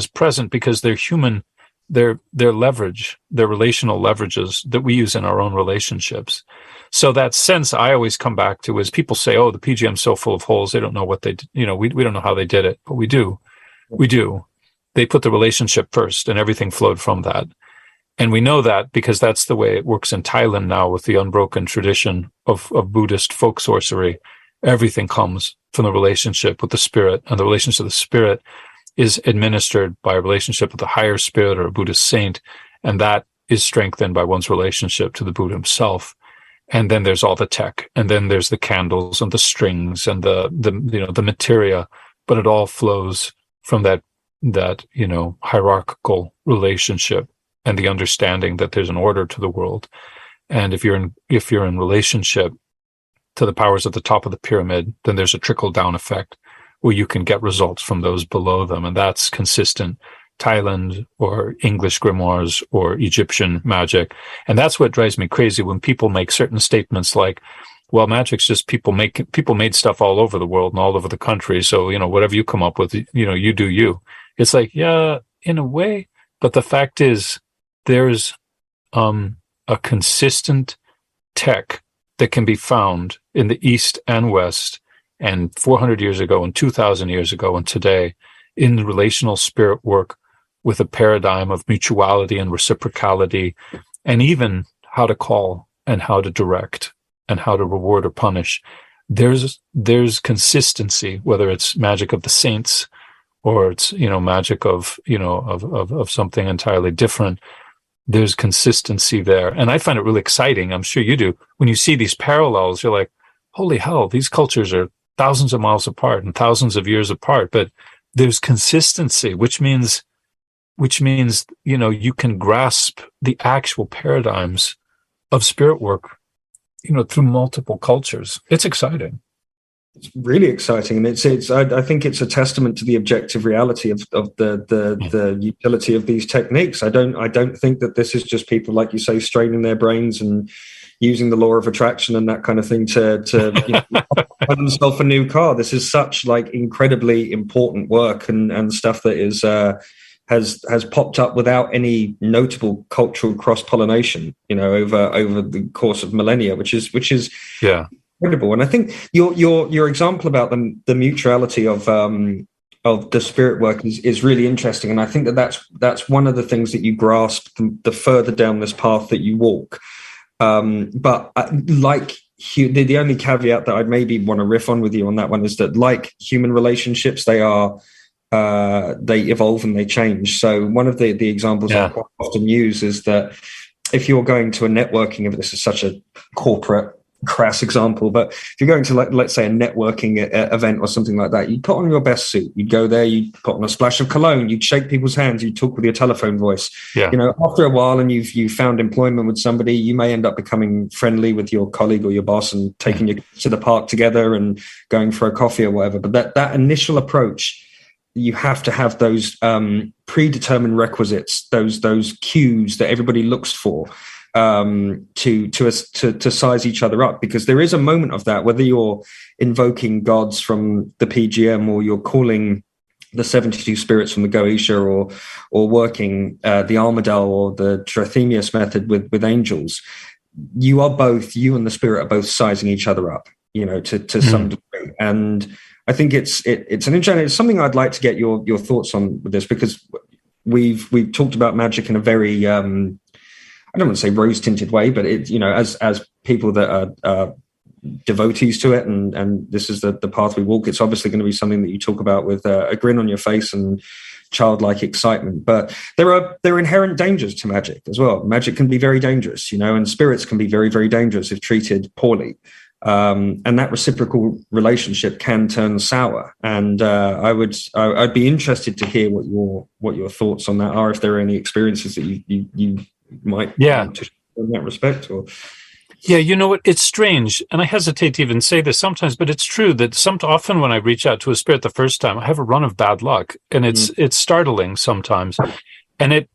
present because they're human, they're leverage, they're relational leverages that we use in our own relationships. So that sense I always come back to is people say, oh, the PGM's so full of holes, they don't know what they did. We don't know how they did it, but we do. They put the relationship first and everything flowed from that. And we know that because that's the way it works in Thailand now with the unbroken tradition of Buddhist folk sorcery. Everything comes from the relationship with the spirit, and the relationship with the spirit is administered by a relationship with a higher spirit or a Buddhist saint, and that is strengthened by one's relationship to the Buddha himself. And then there's all the tech, and then there's the candles and the strings and the materia, but it all flows from that hierarchical relationship and the understanding that there's an order to the world. And if you're in relationship to the powers at the top of the pyramid, then there's a trickle down effect where you can get results from those below them. And that's consistent Thailand or English grimoires or Egyptian magic. And that's what drives me crazy when people make certain statements like, well, magic's just people made stuff all over the world and all over the country. So, whatever you come up with, you do you. It's like, yeah, in a way. But the fact is, there's a consistent tech that can be found in the East and West, and 400 years ago and 2,000 years ago and today in the relational spirit work with a paradigm of mutuality and reciprocality, and even how to call and how to direct and how to reward or punish. There's consistency, whether it's magic of the saints or it's, magic of something entirely different. There's consistency there. And I find it really exciting. I'm sure you do. When you see these parallels, you're like, holy hell, these cultures are thousands of miles apart and thousands of years apart, but there's consistency, which means, you can grasp the actual paradigms of spirit work, through multiple cultures. It's exciting. It's really exciting, and I think it's a testament to the objective reality of the utility of these techniques. I don't think that this is just people, like you say, straining their brains and using the law of attraction and that kind of thing to buy themselves a new car. This is such incredibly important work and stuff that is has popped up without any notable cultural cross-pollination, over the course of millennia, which is incredible. And I think your example about the mutuality of the spirit work is really interesting. And I think that's one of the things that you grasp the further down this path that you walk. But the only caveat that I'd maybe want to riff on with you on that one is that, like human relationships, they evolve and they change. So one of the examples I quite often use is that if you're going to a networking event, this is such a corporate crass example, but if you're going to let's say a networking event or something like that, you'd put on your best suit, you'd go there, you'd put on a splash of cologne, you'd shake people's hands, you'd talk with your telephone voice. After a while, and you've found employment with somebody, you may end up becoming friendly with your colleague or your boss and taking you to the park together and going for a coffee or whatever. But that initial approach, you have to have those predetermined requisites, those cues that everybody looks for to size each other up, because there is a moment of that, whether you're invoking gods from the PGM or you're calling the 72 spirits from the Goetia or working the Armadale or the Trithemius method with angels. You and the spirit are both sizing each other up, to some degree. And I think it's something I'd like to get your thoughts on with this, because we've talked about magic in a very I don't want to say rose-tinted way, but it, as people that are devotees to it, and this is the path we walk, it's obviously going to be something that you talk about with a grin on your face and childlike excitement. But there are inherent dangers to magic as well. Magic can be very dangerous, and spirits can be very, very dangerous if treated poorly. and that reciprocal relationship can turn sour. And I'd be interested to hear what your thoughts on that are, if there are any experiences that you might want to share in that respect. Or yeah, you know what? It's strange, and I hesitate to even say this sometimes, but it's true that often when I reach out to a spirit the first time, I have a run of bad luck, and it's startling sometimes, and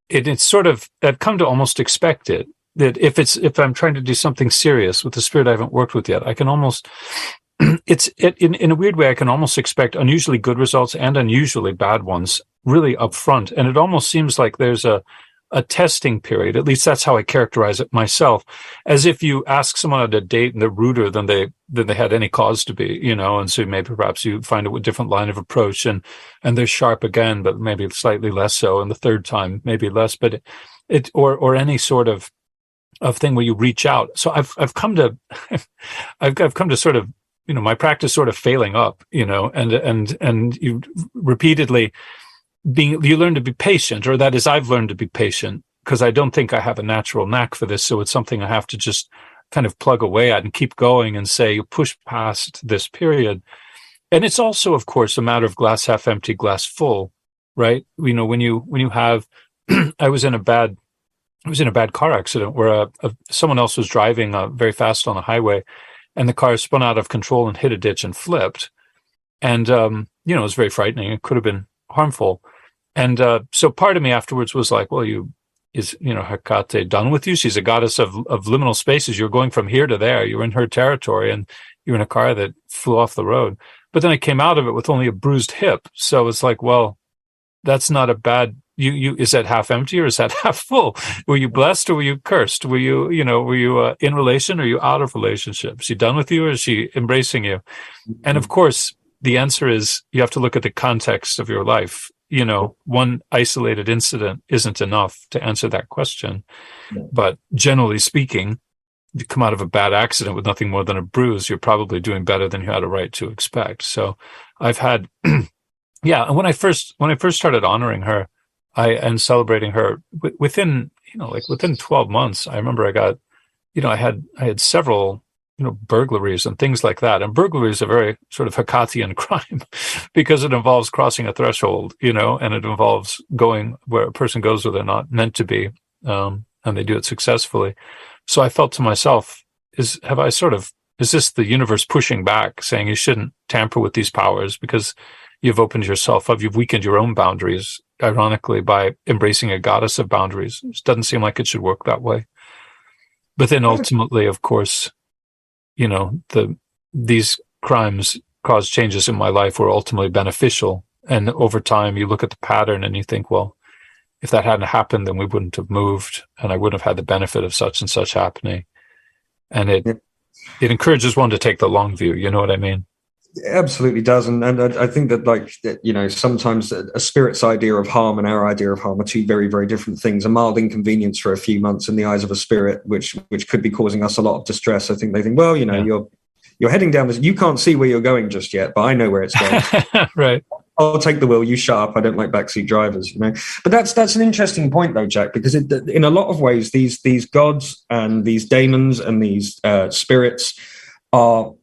it's sort of, I've come to almost expect it. That if I'm trying to do something serious with the spirit I haven't worked with yet, I can almost in a weird way, I can almost expect unusually good results and unusually bad ones really up front. And it almost seems like there's a testing period. At least that's how I characterize it myself, as if you ask someone on a date and they're ruder than they had any cause to be, you know, and so maybe perhaps you find a different line of approach, and they're sharp again, but maybe slightly less so, and the third time maybe less, but or any sort of thing where you reach out. So I've come to I've come to sort of, you know, my practice sort of failing up, you know, and you repeatedly you learn to be patient, or that is, I've learned to be patient, because I don't think I have a natural knack for this. So it's something I have to just kind of plug away at and keep going and say, you push past this period. And it's also, of course, a matter of glass half empty, glass full, right? You know, when you have, I was in a bad car accident where someone else was driving very fast on a highway, and the car spun out of control and hit a ditch and flipped. And, you know, it was very frightening. It could have been harmful. And so part of me afterwards was like, well, is Hekate done with you? She's a goddess of liminal spaces. You're going from here to there. You're in her territory, and you're in a car that flew off the road. But then I came out of it with only a bruised hip. So it's like, well, that's not a bad... is that half empty or is that half full? Were you blessed or were you cursed? Were you in relation or are you out of relationship? Is she done with you or is she embracing you? And of course, the answer is you have to look at the context of your life. You know, one isolated incident isn't enough to answer that question. Yeah. But generally speaking, you come out of a bad accident with nothing more than a bruise, you're probably doing better than you had a right to expect. So I've had, yeah. And when I first started honoring her, and celebrating her within 12 months, I remember I got, I had several, burglaries and things like that. And burglary is a very sort of Hekataeon crime because it involves crossing a threshold, and it involves going where a person goes where they're not meant to be. And they do it successfully. So I felt to myself, is this the universe pushing back, saying you shouldn't tamper with these powers because you've opened yourself up, you've weakened your own boundaries, ironically, by embracing a goddess of boundaries. It doesn't seem like it should work that way. But then ultimately, of course, these crimes caused changes in my life were ultimately beneficial. And over time, you look at the pattern and you think, well, if that hadn't happened, then we wouldn't have moved and I wouldn't have had the benefit of such and such happening. And it encourages one to take the long view. You know what I mean? It absolutely does. And I think that sometimes a spirit's idea of harm and our idea of harm are two very, very different things. A mild inconvenience for a few months in the eyes of a spirit, which could be causing us a lot of distress. I think they think, well, you're heading down this, you can't see where you're going just yet, but I know where it's going. Right. I'll take the wheel, you shut up. I don't like backseat drivers, But that's an interesting point, though, Jack, because in a lot of ways, these gods and these daemons and these spirits are...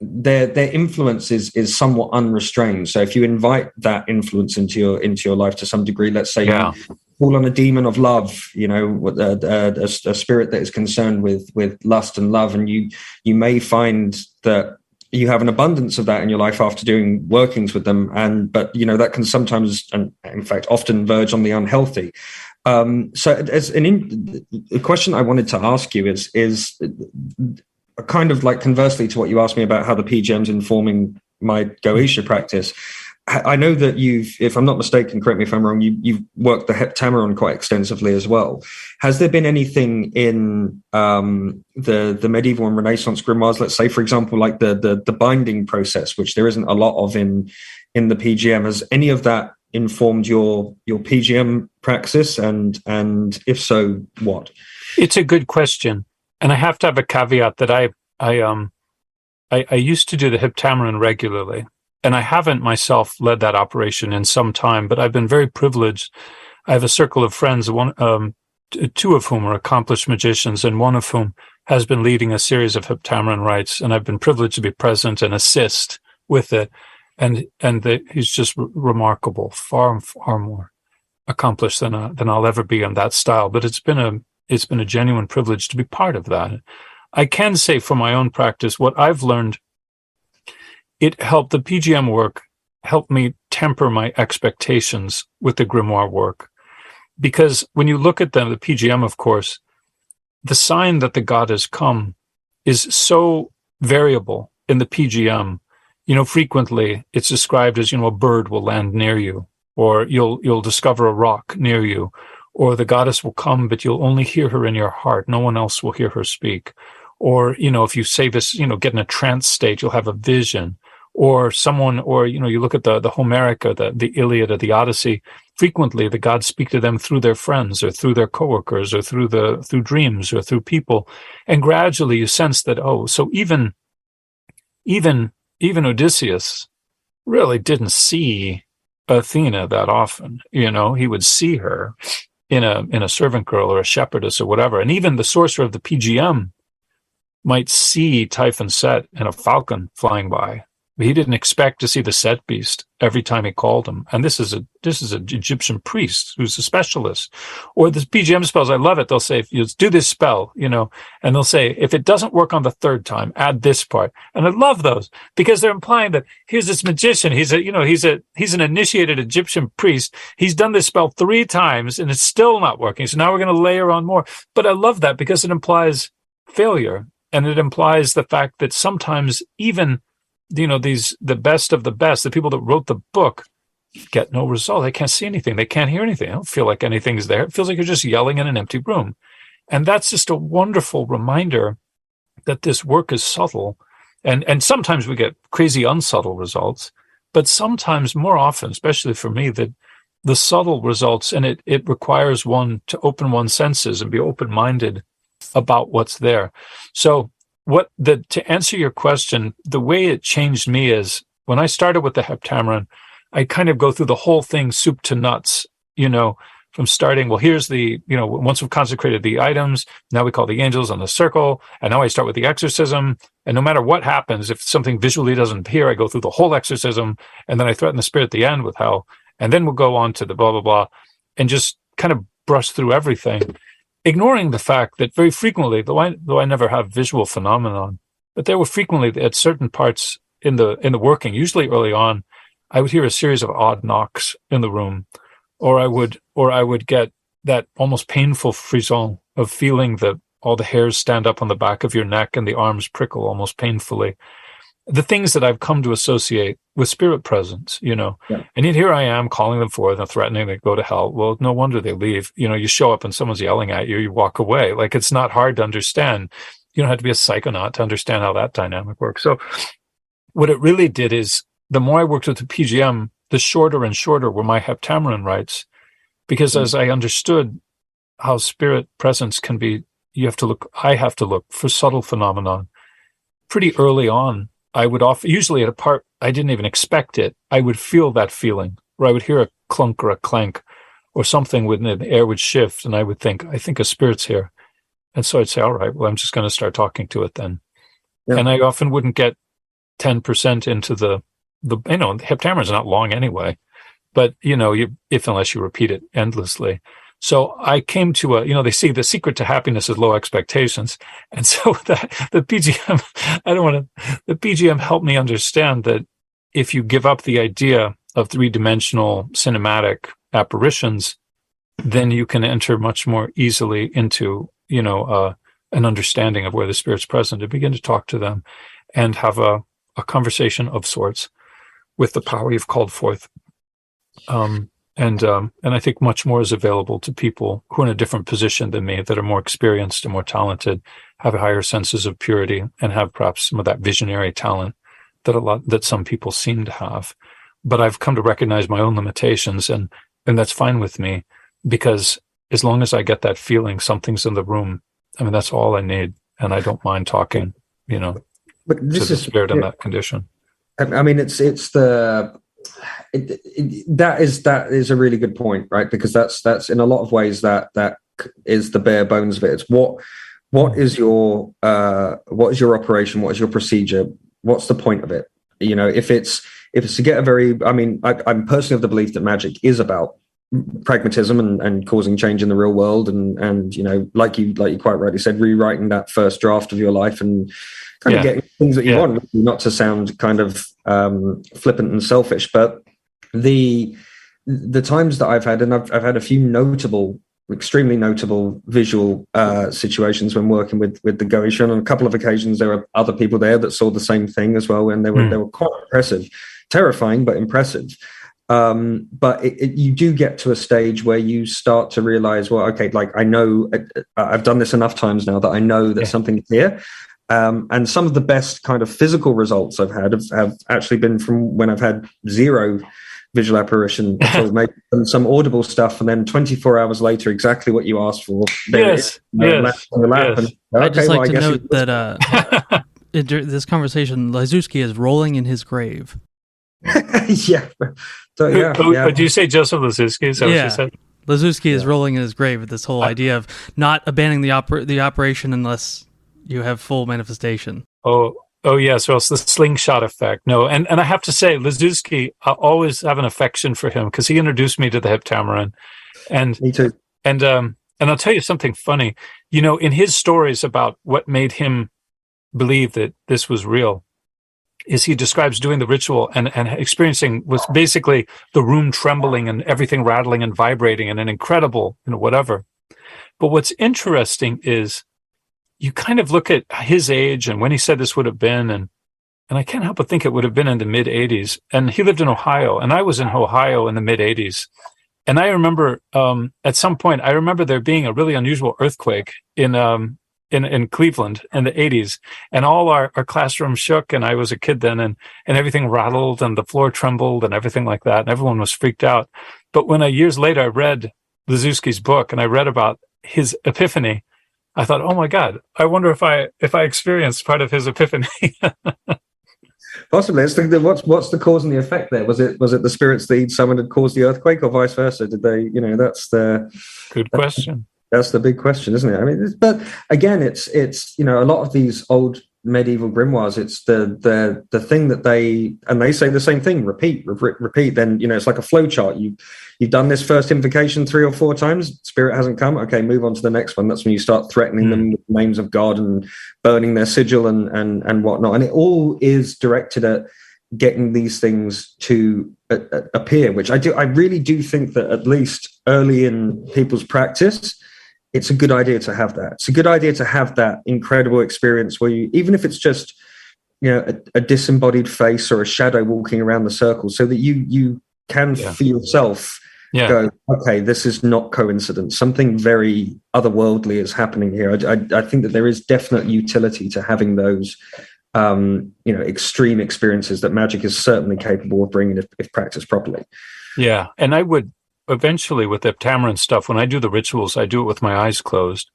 their influence is somewhat unrestrained. So if you invite that influence into your life to some degree, let's say you fall on a demon of love, a spirit that is concerned with lust and love, and you may find that you have an abundance of that in your life after doing workings with them, but that can sometimes, and in fact often, verge on the unhealthy. So as the question I wanted to ask you is kind of like conversely to what you asked me about how the PGM's informing my Goetia practice. I know that if I'm not mistaken, correct me if I'm wrong, you've worked the Hekataeon quite extensively as well. Has there been anything in the medieval and Renaissance grimoires, let's say, for example, like the binding process, which there isn't a lot of in the PGM? Has any of that informed your PGM praxis? And if so, what? It's a good question. And I have to have a caveat that I used to do the Hekataeon regularly, and I haven't myself led that operation in some time, but I've been very privileged. I have a circle of friends, two of whom are accomplished magicians, and one of whom has been leading a series of Hekataeon rites, and I've been privileged to be present and assist with it. And he's just remarkable, far more accomplished than I'll ever be in that style. But it's been a genuine privilege to be part of that. I can say for my own practice, what I've learned, it helped the PGM work helped me temper my expectations with the grimoire work. Because when you look at the PGM, of course, the sign that the god has come is so variable in the PGM. Frequently it's described as, a bird will land near you, or you'll discover a rock near you, or the goddess will come, but you'll only hear her in your heart. No one else will hear her speak. Or, if you say this, get in a trance state, you'll have a vision. Or someone, or, you look at the Homeric, or the Iliad, or the Odyssey, frequently the gods speak to them through their friends, or through their coworkers, or through dreams, or through people. And gradually you sense that, so even Odysseus really didn't see Athena that often. He would see her in a servant girl or a shepherdess or whatever. And even the sorcerer of the PGM might see Typhon Set in a falcon flying by. But he didn't expect to see the Set beast every time he called him. And this is an Egyptian priest who's a specialist. Or the PGM spells, I love it. They'll say, do this spell, and they'll say, if it doesn't work on the third time, add this part. And I love those because they're implying that here's this magician. He's an initiated Egyptian priest. He's done this spell 3 times and it's still not working. So now we're going to layer on more. But I love that because it implies failure. And it implies the fact that sometimes even the best of the best, the people that wrote the book, get no result. They can't see anything. They can't hear anything. I don't feel like anything's there. It feels like you're just yelling in an empty room. And that's just a wonderful reminder that this work is subtle. And sometimes we get crazy unsubtle results, but sometimes, more often, especially for me, that the subtle results, and it requires one to open one's senses and be open-minded about what's there. So to answer your question, the way it changed me is when I started with the Hekataeon, I kind of go through the whole thing, soup to nuts, from starting, here's once we've consecrated the items, now we call the angels on the circle, and now I start with the exorcism, and no matter what happens, if something visually doesn't appear, I go through the whole exorcism, and then I threaten the spirit at the end with hell, and then we'll go on to the blah, blah, blah, and just kind of brush through everything, ignoring the fact that very frequently, though I never have visual phenomenon, but there were frequently at certain parts in the working, usually early on, I would hear a series of odd knocks in the room, or I would get that almost painful frisson of feeling that all the hairs stand up on the back of your neck and the arms prickle almost painfully. The things that I've come to associate with spirit presence, Yeah. And yet here I am calling them forth and threatening they go to hell. Well, no wonder they leave. You show up and someone's yelling at you, you walk away. Like, it's not hard to understand. You don't have to be a psychonaut to understand how that dynamic works. So what it really did is the more I worked with the PGM, the shorter and shorter were my Hekataeon rites, because as I understood how spirit presence can be, I have to look for subtle phenomenon. Pretty early on, I would usually at a part I didn't even expect it, I would feel that feeling, or I would hear a clunk or a clank or something within the air would shift, and I would think, I think a spirit's here. And so I'd say, all right, well, I'm just going to start talking to it then. Yeah. And I often wouldn't get 10% into the Hekataeon is not long anyway, but unless you repeat it endlessly. So I came to they see the secret to happiness is low expectations. And so the PGM helped me understand that if you give up the idea of 3-dimensional cinematic apparitions, then you can enter much more easily into, an understanding of where the spirit's present, and begin to talk to them and have a conversation of sorts with the power you've called forth. And I think much more is available to people who are in a different position than me, that are more experienced and more talented, have higher senses of purity, and have perhaps some of that visionary talent that some people seem to have. But I've come to recognize my own limitations, and that's fine with me, because as long as I get that feeling something's in the room, that's all I need, and I don't mind talking, but this to the spirit in that condition. That is a really good point, right? Because that's in a lot of ways that is the bare bones of it. It's what is your operation? What is your procedure? What's the point of it? You know, if it's to get a very, I mean, I'm personally of the belief that magic is about pragmatism and causing change in the real world, and you know, like you quite rightly said, rewriting that first draft of your life and kind of getting things that you want, not to sound kind of flippant and selfish, but the times that I've had, and I've had a few extremely notable visual situations when working with the Goetia. On a couple of occasions, there were other people there that saw the same thing as well, and they were quite impressive, terrifying but impressive. But you do get to a stage where you start to realize, well, okay, like I know I've done this enough times now that I know that something's here. And some of the best kind of physical results I've had have actually been from when I've had zero visual apparition, maybe some audible stuff, and then 24 hours later, exactly what you asked for. Yes. I'd just like to note that in this conversation, Lazuski is rolling in his grave. Yeah. So, do you say Joseph Lazuski? Is that what you said? Lazuski is rolling in his grave with this whole idea of not abandoning the operation unless you have full manifestation. Oh yes, or else the slingshot effect. No, and I have to say, Lazuski, I always have an affection for him because he introduced me to the Heptameron. And me too. And I'll tell you something funny. You know, in his stories about what made him believe that this was real, is he describes doing the ritual and experiencing was basically the room trembling and everything rattling and vibrating and an incredible, whatever. But what's interesting is you kind of look at his age and when he said this would have been, and I can't help but think it would have been in the mid 80s. And he lived in Ohio, and I was in Ohio in the mid 80s. And I remember at some point, I remember there being a really unusual earthquake in Cleveland in the 80s, and all our classroom shook, and I was a kid then, and everything rattled and the floor trembled and everything like that, and everyone was freaked out. But when years later I read Lazuski's book and I read about his epiphany, I thought, oh my God, I wonder if I experienced part of his epiphany. Possibly. What's the cause and the effect there? Was it the spirits that someone had caused the earthquake, or vice versa? Did they? That's the good question. That's the big question, isn't it? I mean, but again, it's a lot of these old medieval grimoires, it's the thing that they say the same thing, repeat. Then it's like a flow chart. You've done this first invocation 3 or 4 times, spirit hasn't come, okay, move on to the next one. That's when you start threatening them with the names of God and burning their sigil and whatnot. And it all is directed at getting these things to appear, which I really do think that at least early in people's practice, it's a good idea to have that. It's a good idea to have that incredible experience where you, even if it's just, a disembodied face or a shadow walking around the circle, so that you can for yourself go, okay, this is not coincidence. Something very otherworldly is happening here. I think that there is definite utility to having those, extreme experiences that magic is certainly capable of bringing if practiced properly. Yeah, and I would eventually with the Heptameron stuff, when I do the rituals, I do it with my eyes closed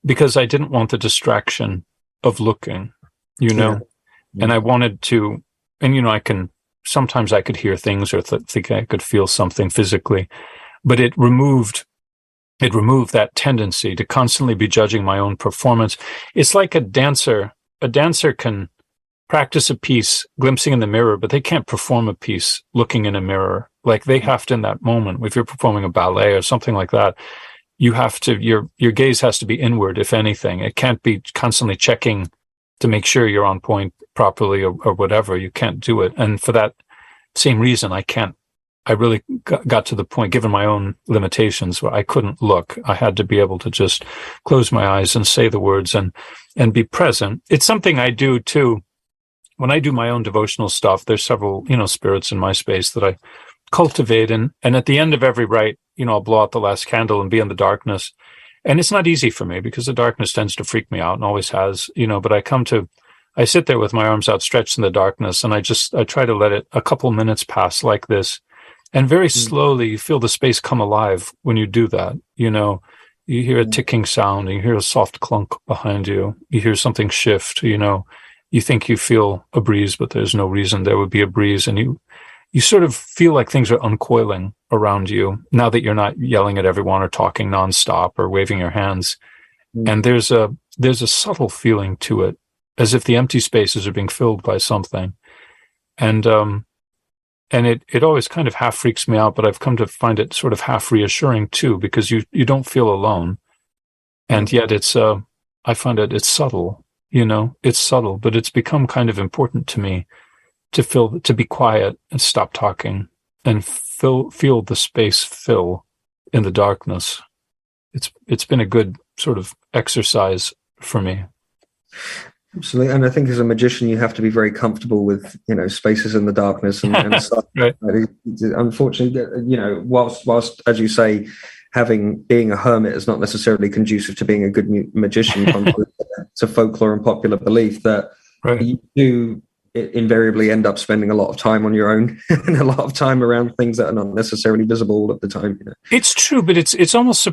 because I didn't want the distraction of looking, and I wanted to, and sometimes I could hear things or think I could feel something physically, but it removed that tendency to constantly be judging my own performance. It's like a dancer can practice a piece glimpsing in the mirror, but they can't perform a piece looking in a mirror. Like they have to, in that moment, if you're performing a ballet or something like that, you have to, your gaze has to be inward, if anything. It can't be constantly checking to make sure you're on point properly or whatever. You can't do it. And for that same reason, I really got to the point, given my own limitations, where I couldn't look. I had to be able to just close my eyes and say the words and be present. It's something I do too. When I do my own devotional stuff, there's several, spirits in my space that I cultivate. And at the end of every rite, I'll blow out the last candle and be in the darkness. And it's not easy for me because the darkness tends to freak me out and always has, but I sit there with my arms outstretched in the darkness, and I try to let it a couple minutes pass like this. And very slowly you feel the space come alive when you do that. You hear a ticking sound, and you hear a soft clunk behind you. You hear something shift, you think you feel a breeze, but there's no reason there would be a breeze. And you sort of feel like things are uncoiling around you now that you're not yelling at everyone or talking nonstop or waving your hands. And there's there's a subtle feeling to it, as if the empty spaces are being filled by something. And it always kind of half freaks me out, but I've come to find it sort of half reassuring too, because you don't feel alone. And yet I find it's subtle, it's subtle, but it's become kind of important to me to be quiet and stop talking and feel the space fill in the darkness. It's been a good sort of exercise for me. Absolutely, and I think as a magician, you have to be very comfortable with spaces in the darkness and stuff. Right. Unfortunately, whilst as you say, being a hermit is not necessarily conducive to being a good magician. To folklore and popular belief that you do invariably end up spending a lot of time on your own and a lot of time around things that are not necessarily visible all of the time. It's true, but it's almost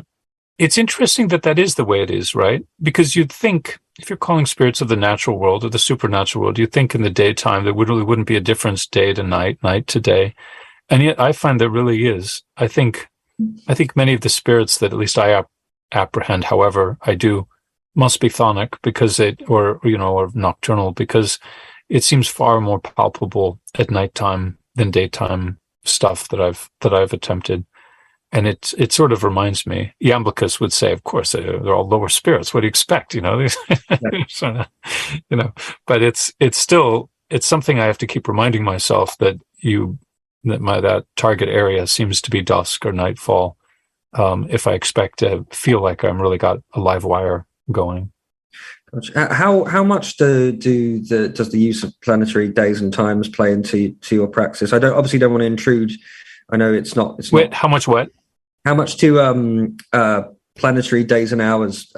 it's interesting that is the way it is, right? Because you'd think, if you're calling spirits of the natural world or the supernatural world, you'd think in the daytime there really wouldn't be a difference day to night, night to day. And yet I find there really is. I think many of the spirits that at least I apprehend, however I do, must be chthonic because or nocturnal, because it seems far more palpable at nighttime than daytime stuff that I've attempted. And it sort of reminds me, Iamblichus would say, of course, they're all lower spirits. What do you expect? But it's something I have to keep reminding myself that that target area seems to be dusk or nightfall. If I expect to feel like I'm really got a live wire going. How much does the use of planetary days and times play into your praxis? I obviously don't want to intrude. I know it's not. Wait, how much what? How much do planetary days and hours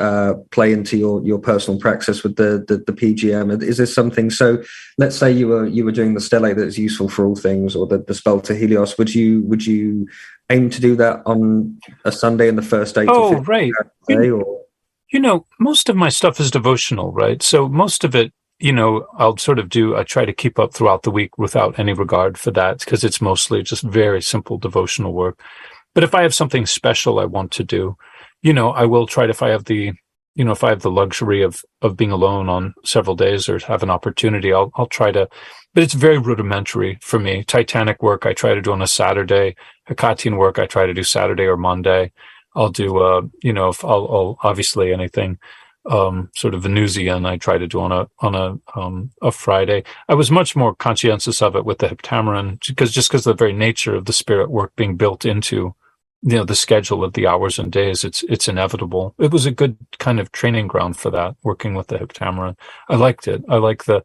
play into your personal praxis with the PGM? Is this something? So, let's say you were doing the stele that's useful for all things, or the spell to Helios. Would you aim to do that on a Sunday in the first day? Oh, right. Most of my stuff is devotional, right? So most of it, I'll sort of I try to keep up throughout the week without any regard for that, because it's mostly just very simple devotional work. But if I have something special I want to do, I will try to, if I have the luxury of being alone on several days or have an opportunity, I'll try to, but it's very rudimentary for me. Titanic work I try to do on a Saturday. Hekataeon work I try to do Saturday or Monday. I'll do, I'll obviously anything, sort of Venusian I try to do on a Friday. I was much more conscientious of it with the Heptameron because of the very nature of the spirit work being built into, the schedule of the hours and days. It's inevitable. It was a good kind of training ground for that, working with the Heptameron. I liked it. I like the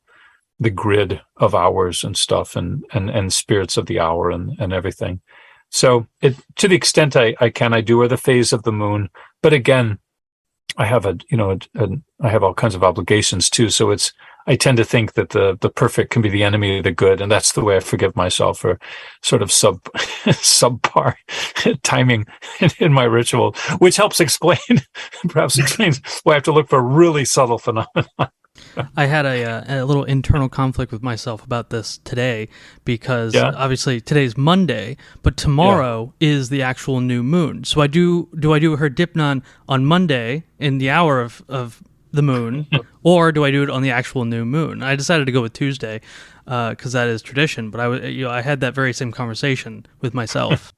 grid of hours and stuff and spirits of the hour and everything. So to the extent I can, I do or the phase of the moon. But again, I have I have all kinds of obligations too. So I tend to think that the perfect can be the enemy of the good. And that's the way I forgive myself for sort of subpar timing in my ritual, which helps perhaps explains why I have to look for really subtle phenomena. I had a little internal conflict with myself about this today because obviously today's Monday, but tomorrow is the actual new moon. So do I do her Dipnon on Monday in the hour of the moon, or do I do it on the actual new moon? I decided to go with Tuesday because that is tradition. But I had that very same conversation with myself.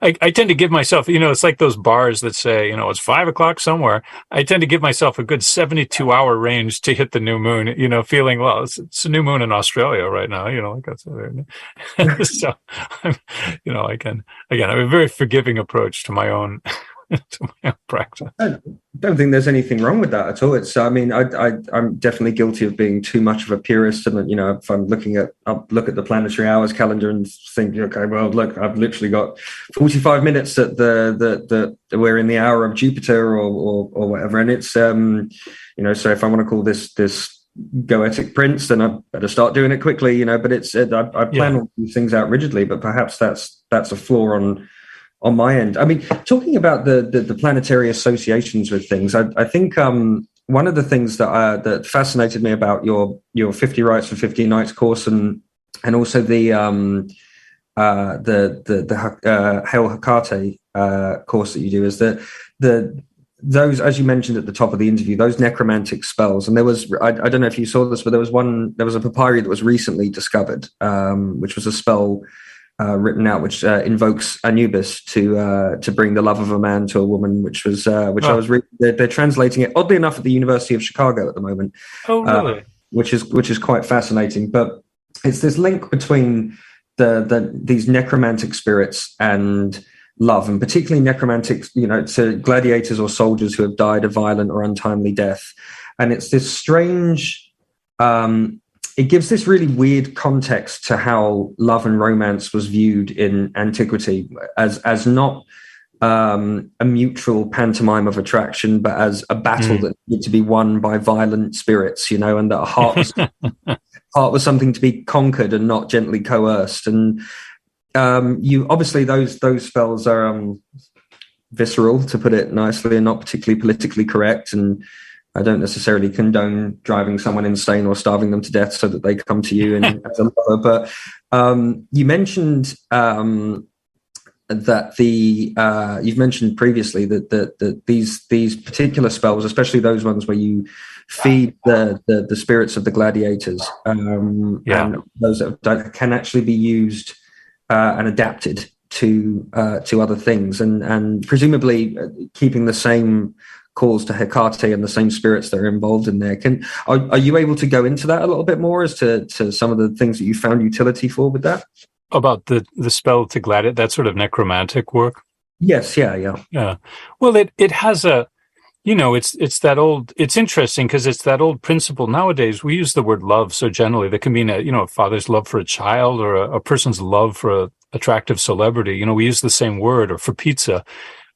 I tend to give myself, it's like those bars that say, it's 5 o'clock somewhere. I tend to give myself a good 72-hour range to hit the new moon, feeling, well, it's a new moon in Australia right now, like that's, so, I have a very forgiving approach to my own, practice. I don't think there's anything wrong with that at all. I'm definitely guilty of being too much of a purist, and if I'm look at the planetary hours calendar and think, okay, well, look, I've literally got 45 minutes at the we're in the hour of Jupiter or whatever, and it's so if I want to call this goetic prince, then I better start doing it quickly, but it's I plan all these things out rigidly, but perhaps that's a flaw on my end. Talking about the planetary associations with things, I think one of the things that fascinated me about your 50 Rites for 50 Nights course and also the Hail Hekate course that you do is that those, as you mentioned at the top of the interview, those necromantic spells, and there was, I don't know if you saw this, but there was a papyri that was recently discovered, which was a spell written out, which invokes Anubis to bring the love of a man to a woman, which I was reading. They're translating it, oddly enough, at the University of Chicago at the moment. Oh, really? Which is quite fascinating. But it's this link between these necromantic spirits and love, and particularly necromantic, to gladiators or soldiers who have died a violent or untimely death. And it's this strange, it gives this really weird context to how love and romance was viewed in antiquity, as not a mutual pantomime of attraction, but as a battle that needed to be won by violent spirits, and that a heart was something to be conquered and not gently coerced. And you obviously those spells are visceral, to put it nicely, and not particularly politically correct. And I don't necessarily condone driving someone insane or starving them to death so that they come to you and as a lover. But you mentioned that you've mentioned previously that these particular spells, especially those ones where you feed the spirits of the gladiators, and those that can actually be used and adapted to other things, and presumably keeping the same calls to Hekate and the same spirits that are involved in there. Are you able to go into that a little bit more as to some of the things that you found utility for with that? About the spell to gladiate, that sort of necromantic work? Yes, yeah. Well, it has a, it's that old, it's interesting because it's that old principle. Nowadays, we use the word love so generally. That can mean a father's love for a child, or a person's love for a attractive celebrity. We use the same word, or for pizza.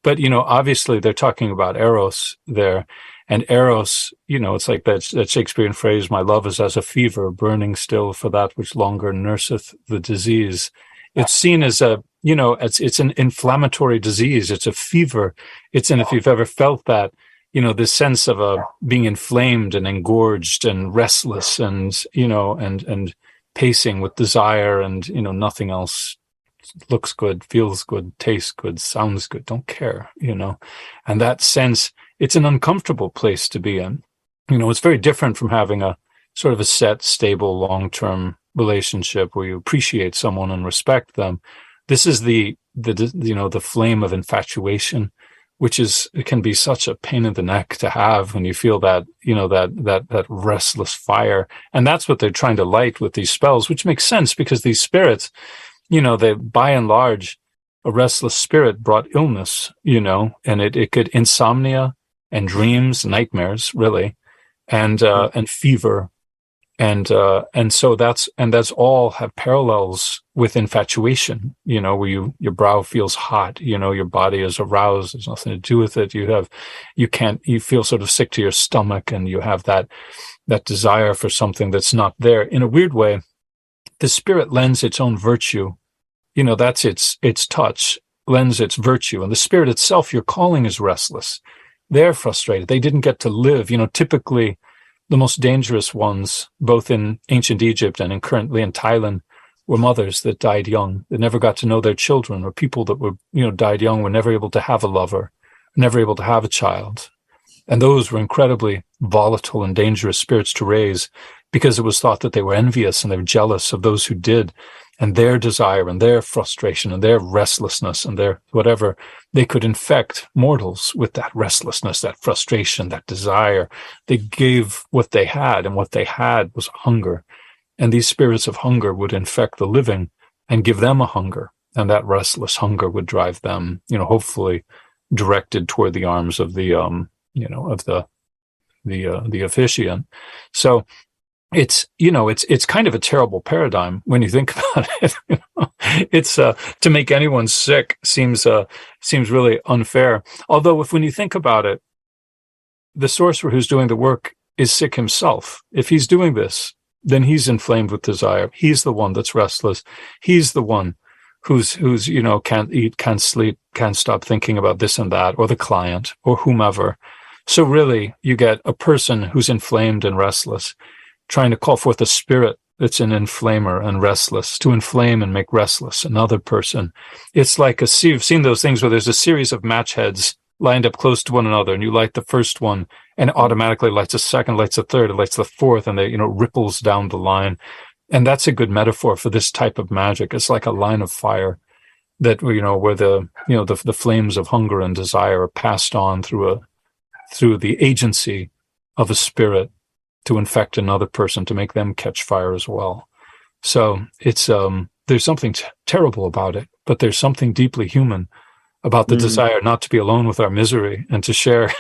But, obviously they're talking about eros there. And eros, it's like that Shakespearean phrase, my love is as a fever, burning still for that which longer nurseth the disease. It's seen as it's an inflammatory disease. It's a fever. And if you've ever felt that, this sense of being inflamed and engorged and restless and pacing with desire, and, nothing else looks good, feels good, tastes good, sounds good, don't care, and that sense, it's an uncomfortable place to be in. It's very different from having a sort of a set, stable, long-term relationship where you appreciate someone and respect them. This is the flame of infatuation, which it can be such a pain in the neck to have when you feel that, that restless fire. And that's what they're trying to light with these spells, which makes sense because these spirits, they, by and large, a restless spirit brought illness, and it could insomnia and dreams, nightmares, really, and fever, and so that's all have parallels with infatuation, where your brow feels hot, your body is aroused, there's nothing to do with it, you feel sort of sick to your stomach, and you have that desire for something that's not there. In a weird way, the spirit lends its own virtue, that's its touch, lends its virtue, and the spirit itself you're calling is restless. They're frustrated. They didn't get to live. typically the most dangerous ones, both in ancient Egypt and currently in Thailand, were mothers that died young, that never got to know their children, or people that were, died young, were never able to have a lover, never able to have a child. And those were incredibly volatile and dangerous spirits to raise, because it was thought that they were envious and they were jealous of those who did, and their desire and their frustration and their restlessness and their whatever, they could infect mortals with that restlessness, that frustration, that desire. They gave what they had, and what they had was hunger. And these spirits of hunger would infect the living and give them a hunger. And that restless hunger would drive them, hopefully directed toward the arms of the officiant. So it's kind of a terrible paradigm when you think about it. It's to make anyone sick seems really unfair. Although when you think about it, the sorcerer who's doing the work is sick himself. If he's doing this, then he's inflamed with desire. He's the one that's restless. He's the one who's can't eat, can't sleep, can't stop thinking about this and that, or the client, or whomever. So really, you get a person who's inflamed and restless, trying to call forth a spirit that's an inflamer and restless, to inflame and make restless another person. It's like you've seen those things where there's a series of match heads lined up close to one another, and you light the first one, and it automatically lights a second, lights a third, it lights the fourth, and they, ripples down the line. And that's a good metaphor for this type of magic. It's like a line of fire that, where the flames of hunger and desire are passed on through the agency of a spirit to infect another person, to make them catch fire as well. So it's there's something terrible about it, but there's something deeply human about the desire not to be alone with our misery and to share.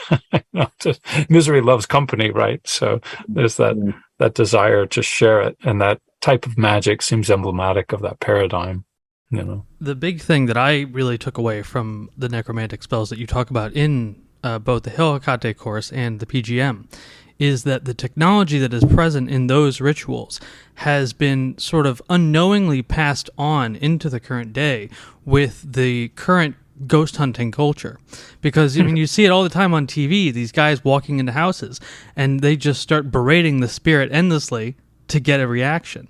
Misery loves company, right? So there's that desire to share it, and that type of magic seems emblematic of that paradigm. The big thing that I really took away from the necromantic spells that you talk about in both the Hail Hekate course and the PGM is that the technology that is present in those rituals has been sort of unknowingly passed on into the current day with the current ghost hunting culture. Because you see it all the time on TV, these guys walking into houses and they just start berating the spirit endlessly to get a reaction.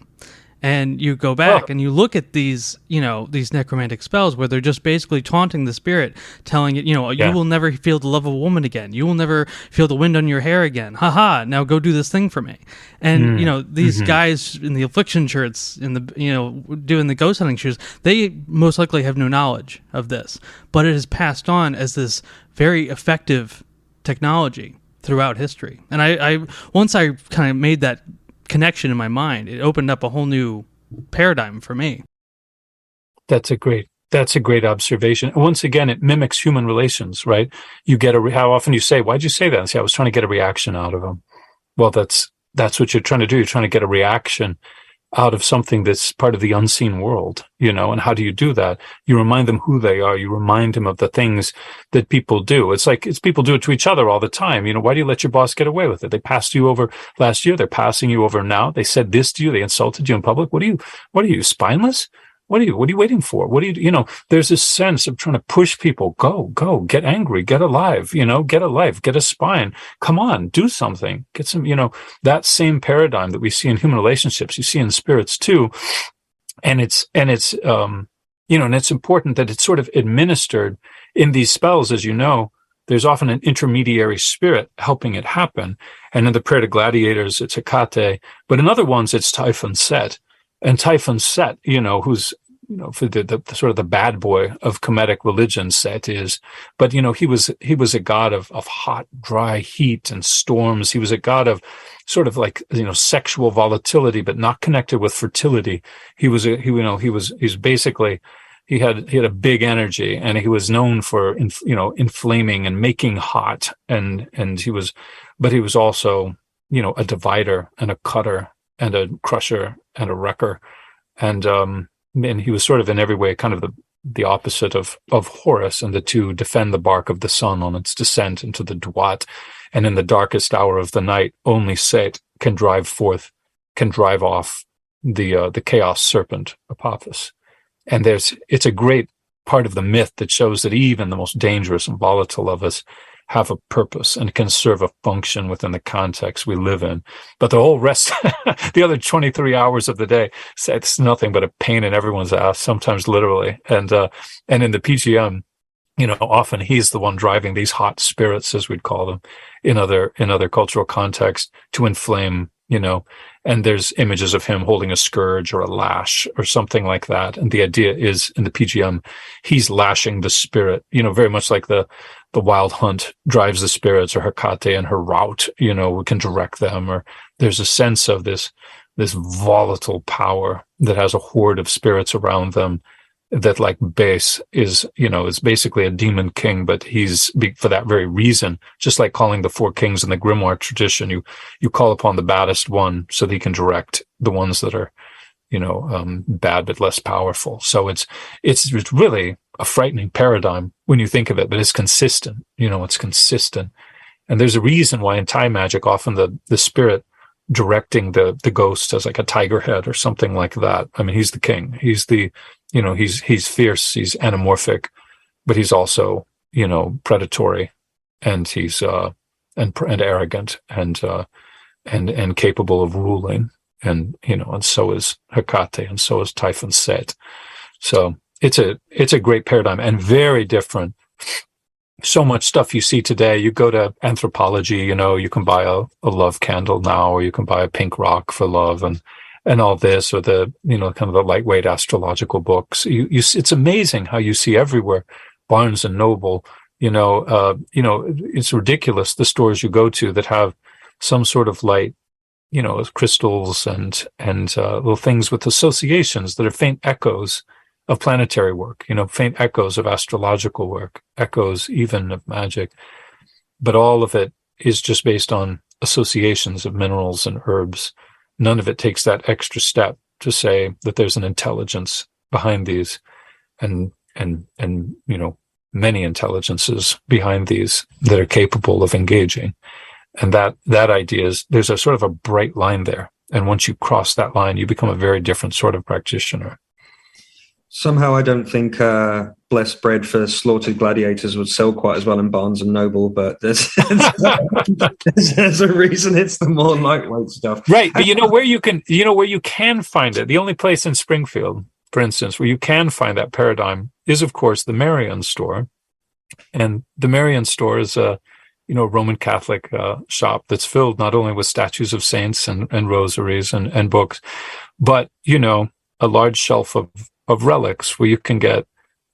And you go back and you look at these, these necromantic spells where they're just basically taunting the spirit, telling it, you will never feel the love of a woman again. You will never feel the wind on your hair again. Haha, now go do this thing for me. And, these guys in the affliction shirts, in the, doing the ghost hunting shoes, they most likely have no knowledge of this. But it is passed on as this very effective technology throughout history. And I once I kind of made that connection in my mind, it opened up a whole new paradigm for me. That's a great observation. Once again, it mimics human relations, right? You get how often you say, "Why'd you say that?" And say, "I was trying to get a reaction out of them." Well, that's what you're trying to do. You're trying to get a reaction out of something that's part of the unseen world, and how do you do that? You remind them who they are. You remind them of the things that people do. It's people do it to each other all the time. Why do you let your boss get away with it? They passed you over last year. They're passing you over now. They said this to you. They insulted you in public. What are you, spineless? What are you waiting for? There's this sense of trying to push people. Go, get angry, get alive, get a life, get a spine. Come on, do something. Get some, that same paradigm that we see in human relationships, you see in spirits too. And it's important that it's sort of administered in these spells, as there's often an intermediary spirit helping it happen. And in the Prayer to Gladiators, it's Hekate, but in other ones, it's Typhon Set. And Typhon Set, who's, for the sort of the bad boy of Kemetic religion, Set is, but, he was a god of hot, dry heat and storms. He was a god of sort of like, sexual volatility, but not connected with fertility. He's basically, he had a big energy, and he was known for, inflaming and making hot. And he was also, a divider and a cutter and a crusher and a wrecker. And he was sort of in every way kind of the opposite of Horus, and the two defend the bark of the sun on its descent into the Duat. And in the darkest hour of the night, only Set can drive off the chaos serpent Apophis. And it's a great part of the myth that shows that even the most dangerous and volatile of us have a purpose and can serve a function within the context we live in. But the whole rest, the other 23 hours of the day, it's nothing but a pain in everyone's ass, sometimes literally. And in the PGM, often he's the one driving these hot spirits, as we'd call them, in other cultural contexts, to inflame, and there's images of him holding a scourge or a lash or something like that. And the idea is, in the PGM, he's lashing the spirit, very much like the wild hunt drives the spirits, or Hekate and her route, we can direct them. Or there's a sense of this volatile power that has a horde of spirits around them, that like base is basically a demon king, but he's, for that very reason, just like calling the four kings in the grimoire tradition, you call upon the baddest one so that he can direct the ones that are, bad but less powerful. So it's really a frightening paradigm when you think of it, but it's consistent, it's consistent. And there's a reason why in Thai magic, often the spirit directing the ghost as like a tiger head or something like that. I mean, he's the king. He's he's fierce, he's anamorphic, but he's also, predatory, and he's, and arrogant, and capable of ruling. And, and so is Hekate, and so is Typhon Set. So it's a great paradigm, and very different so much stuff you see today. You go to Anthropology, you can buy a love candle now, or you can buy a pink rock for love, and all this, or the kind of the lightweight astrological books. It's amazing how you see everywhere, Barnes and Noble. It's ridiculous, the stores you go to that have some sort of light, crystals and little things with associations that are faint echoes of planetary work, faint echoes of astrological work, echoes even of magic. But all of it is just based on associations of minerals and herbs. None of it takes that extra step to say that there's an intelligence behind these, and many intelligences behind these that are capable of engaging. And that idea is, there's a sort of a bright line there. And once you cross that line, you become a very different sort of practitioner. Somehow I don't think blessed bread for slaughtered gladiators would sell quite as well in Barnes and Noble, but there's a reason it's the more lightweight stuff. Right. But where you can find it, the only place in Springfield, for instance, where you can find that paradigm is, of course, the Marian store. And the Marian store is a Roman Catholic shop that's filled not only with statues of saints and rosaries and books, but, a large shelf of relics where you can get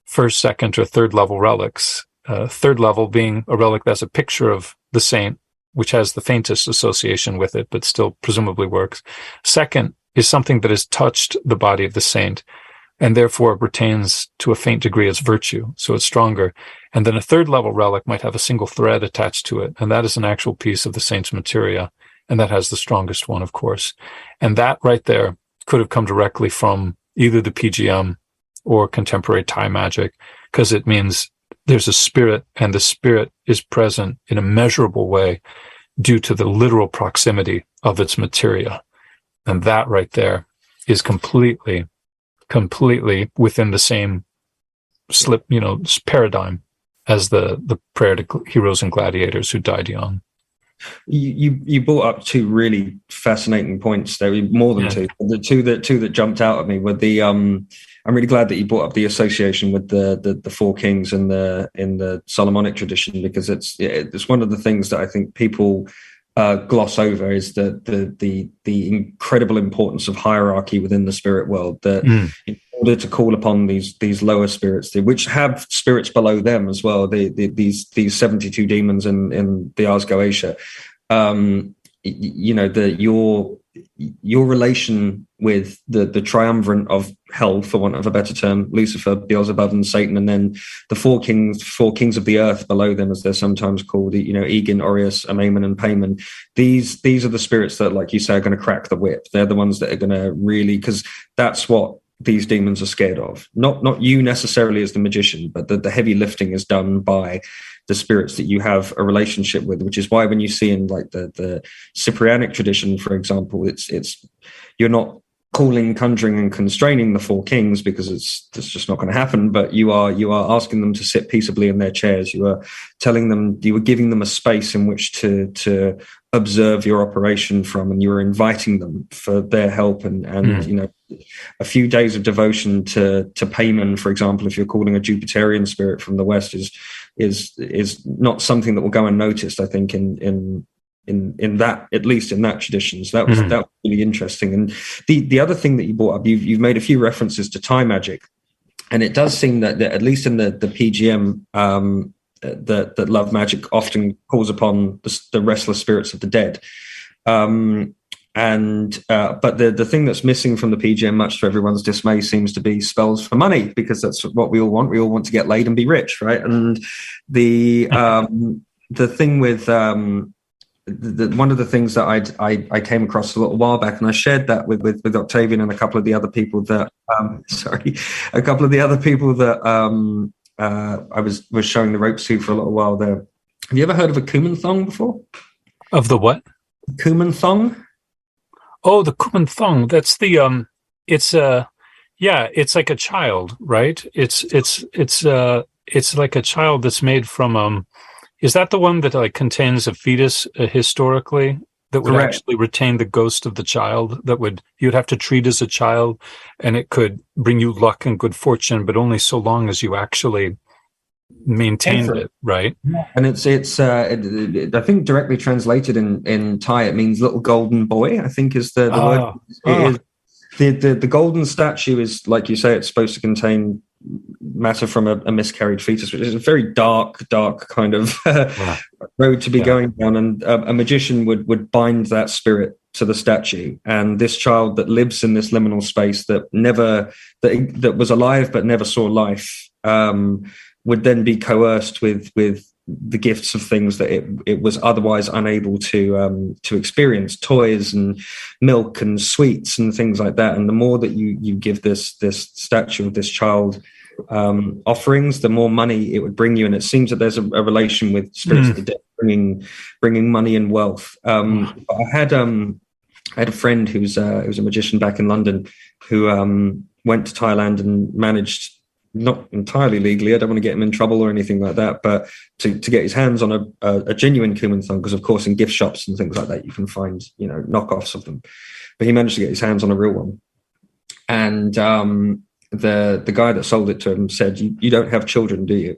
first, second, or third level relics. Third level being a relic that's a picture of the saint, which has the faintest association with it, but still presumably works. Second is something that has touched the body of the saint, and therefore retains to a faint degree its virtue, so it's stronger. And then a third level relic might have a single thread attached to it, and that is an actual piece of the saint's materia, and that has the strongest one, of course. And that right there could have come directly from either the PGM or contemporary Thai magic, because it means there's a spirit, and the spirit is present in a measurable way due to the literal proximity of its materia. And that right there is completely within the same paradigm as the prayer to heroes and gladiators who died young. You brought up two really fascinating points. There were more than two. The two that jumped out at me were the I'm really glad that you brought up the association with the four kings in the Solomonic tradition, because it's one of the things that I think people gloss over, is the incredible importance of hierarchy within the spirit world, that in order to call upon these lower spirits, which have spirits below them as well, these 72 demons in the Ars Goetia, your relation with the triumvirate of hell, for want of a better term, Lucifer, Beelzebub, and Satan, and then the four kings of the earth below them, as they're sometimes called, Egin, Orius, Amamen, and Payman. These are the spirits that, like you say, are going to crack the whip. They're the ones that are going to really, because that's what these demons are scared of. Not you necessarily as the magician, but the heavy lifting is done by the spirits that you have a relationship with, which is why when you see in like the Cyprianic tradition, for example, it's you're not calling, conjuring, and constraining the four kings, because it's just not going to happen. But you are asking them to sit peaceably in their chairs. You are giving them a space in which to observe your operation from, and you are inviting them for their help. And a few days of devotion to Payman, for example, if you're calling a Jupiterian spirit from the West, is not something that will go unnoticed, I think, in that, at least in that tradition. So that was really interesting. And the other thing that you brought up, you've made a few references to Thai magic, and it does seem that at least in the PGM, that love magic often calls upon the restless spirits of the dead. But the thing that's missing from the PGM, much to everyone's dismay, seems to be spells for money, because that's what we all want. We all want to get laid and be rich, right? And the thing with one of the things that I came across a little while back, and I shared that with Octavian and a couple of the other people that I was showing the ropes to for a little while there. Have you ever heard of a Kuman Thong before? Of the what? Kuman Thong. Oh, the Kuman Thong. That's the it's like a child, right? It's like a child that's made from is that the one that like contains a fetus historically, that would Correct. actually retain the ghost of the child, you'd have to treat as a child, and it could bring you luck and good fortune, but only so long as you actually maintained it, right? And I think directly translated in Thai, it means little golden boy, I think is the word. It is the golden statue is, like you say, it's supposed to contain matter from a miscarried fetus, which is a very dark kind of road to be going down. And a magician would bind that spirit to the statue, and this child that lives in this liminal space that was alive but never saw life would then be coerced with the gifts of things that it was otherwise unable to experience, toys and milk and sweets and things like that. And the more that you give this statue of this child offerings, the more money it would bring you. And it seems that there's a relation with spirits of the dead bringing money and wealth. I had a friend who's a magician back in London who went to Thailand and managed, not entirely legally, I don't want to get him in trouble or anything like that, but to get his hands on a genuine Kumanthong, because of course in gift shops and things like that you can find knockoffs of them, but he managed to get his hands on a real one. And the guy that sold it to him said, you don't have children, do you?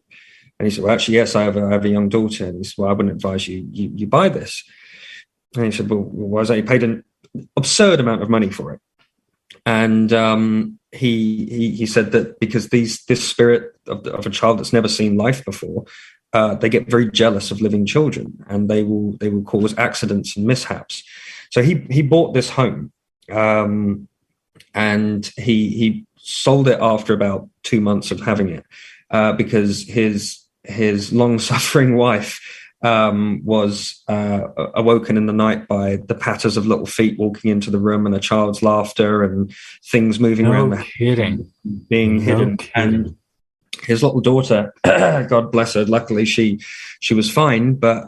And he said, well, actually, yes, I have a young daughter. And he said, well, I wouldn't advise you buy this. And he said, well, why is that? He paid an absurd amount of money for it. And he said that because this spirit of a child that's never seen life before, they get very jealous of living children, and they will cause accidents and mishaps. So he bought this home, and he sold it after about 2 months of having it, because his long-suffering wife was awoken in the night by the patters of little feet walking into the room and a child's laughter and things moving around being hidden. And his little daughter, God bless her, luckily she was fine, but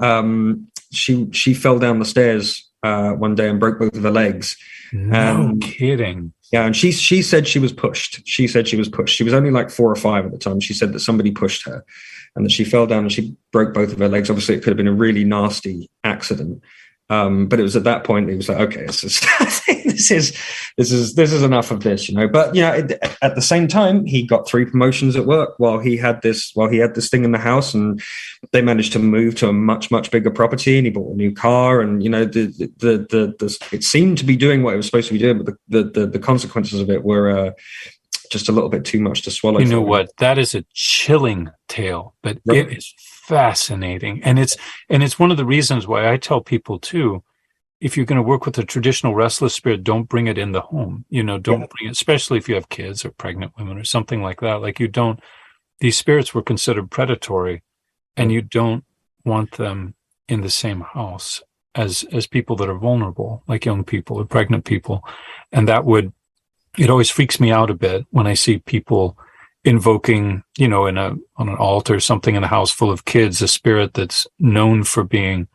she fell down the stairs one day and broke both of her legs. No kidding. Yeah, and she said she was pushed. She was only like 4 or 5 at the time. She said that somebody pushed her and that she fell down and she broke both of her legs. Obviously, it could have been a really nasty accident. But it was at that point, he was like, okay, this is enough of this, But, at the same time, he got 3 promotions at work while he had this thing in the house, and they managed to move to a much, much bigger property, and he bought a new car, and, it seemed to be doing what it was supposed to be doing, but the consequences of it were just a little bit too much to swallow. You know what? That is a chilling tale, but it is fascinating. And it's one of the reasons why I tell people too, if you're going to work with a traditional restless spirit, don't bring it in the home. Don't bring it, especially if you have kids or pregnant women or something like that. Like these spirits were considered predatory, and you don't want them in the same house as people that are vulnerable, like young people or pregnant people. And it always freaks me out a bit when I see people invoking, on an altar, something in a house full of kids, a spirit that's known for being,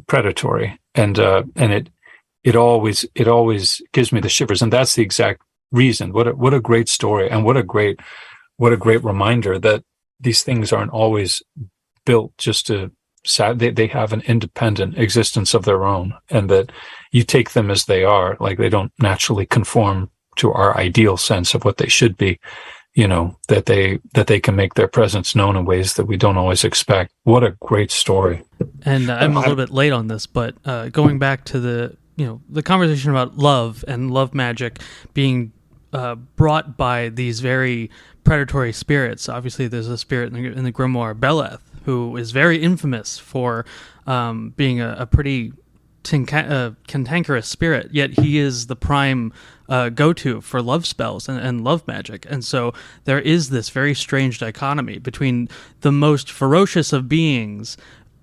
predatory. And it always gives me the shivers. And that's the exact reason. What a great story. And what a great reminder that these things aren't always built just to, they have an independent existence of their own, and that you take them as they are, like they don't naturally conform to our ideal sense of what they should be, that they can make their presence known in ways that we don't always expect. What a great story. And I'm a little bit late on this, but going back to the conversation about love and love magic being brought by these very predatory spirits. Obviously, there's a spirit in the grimoire, Beleth, who is very infamous for being a pretty cantankerous spirit, yet he is the prime go-to for love spells and love magic. And so there is this very strange dichotomy between the most ferocious of beings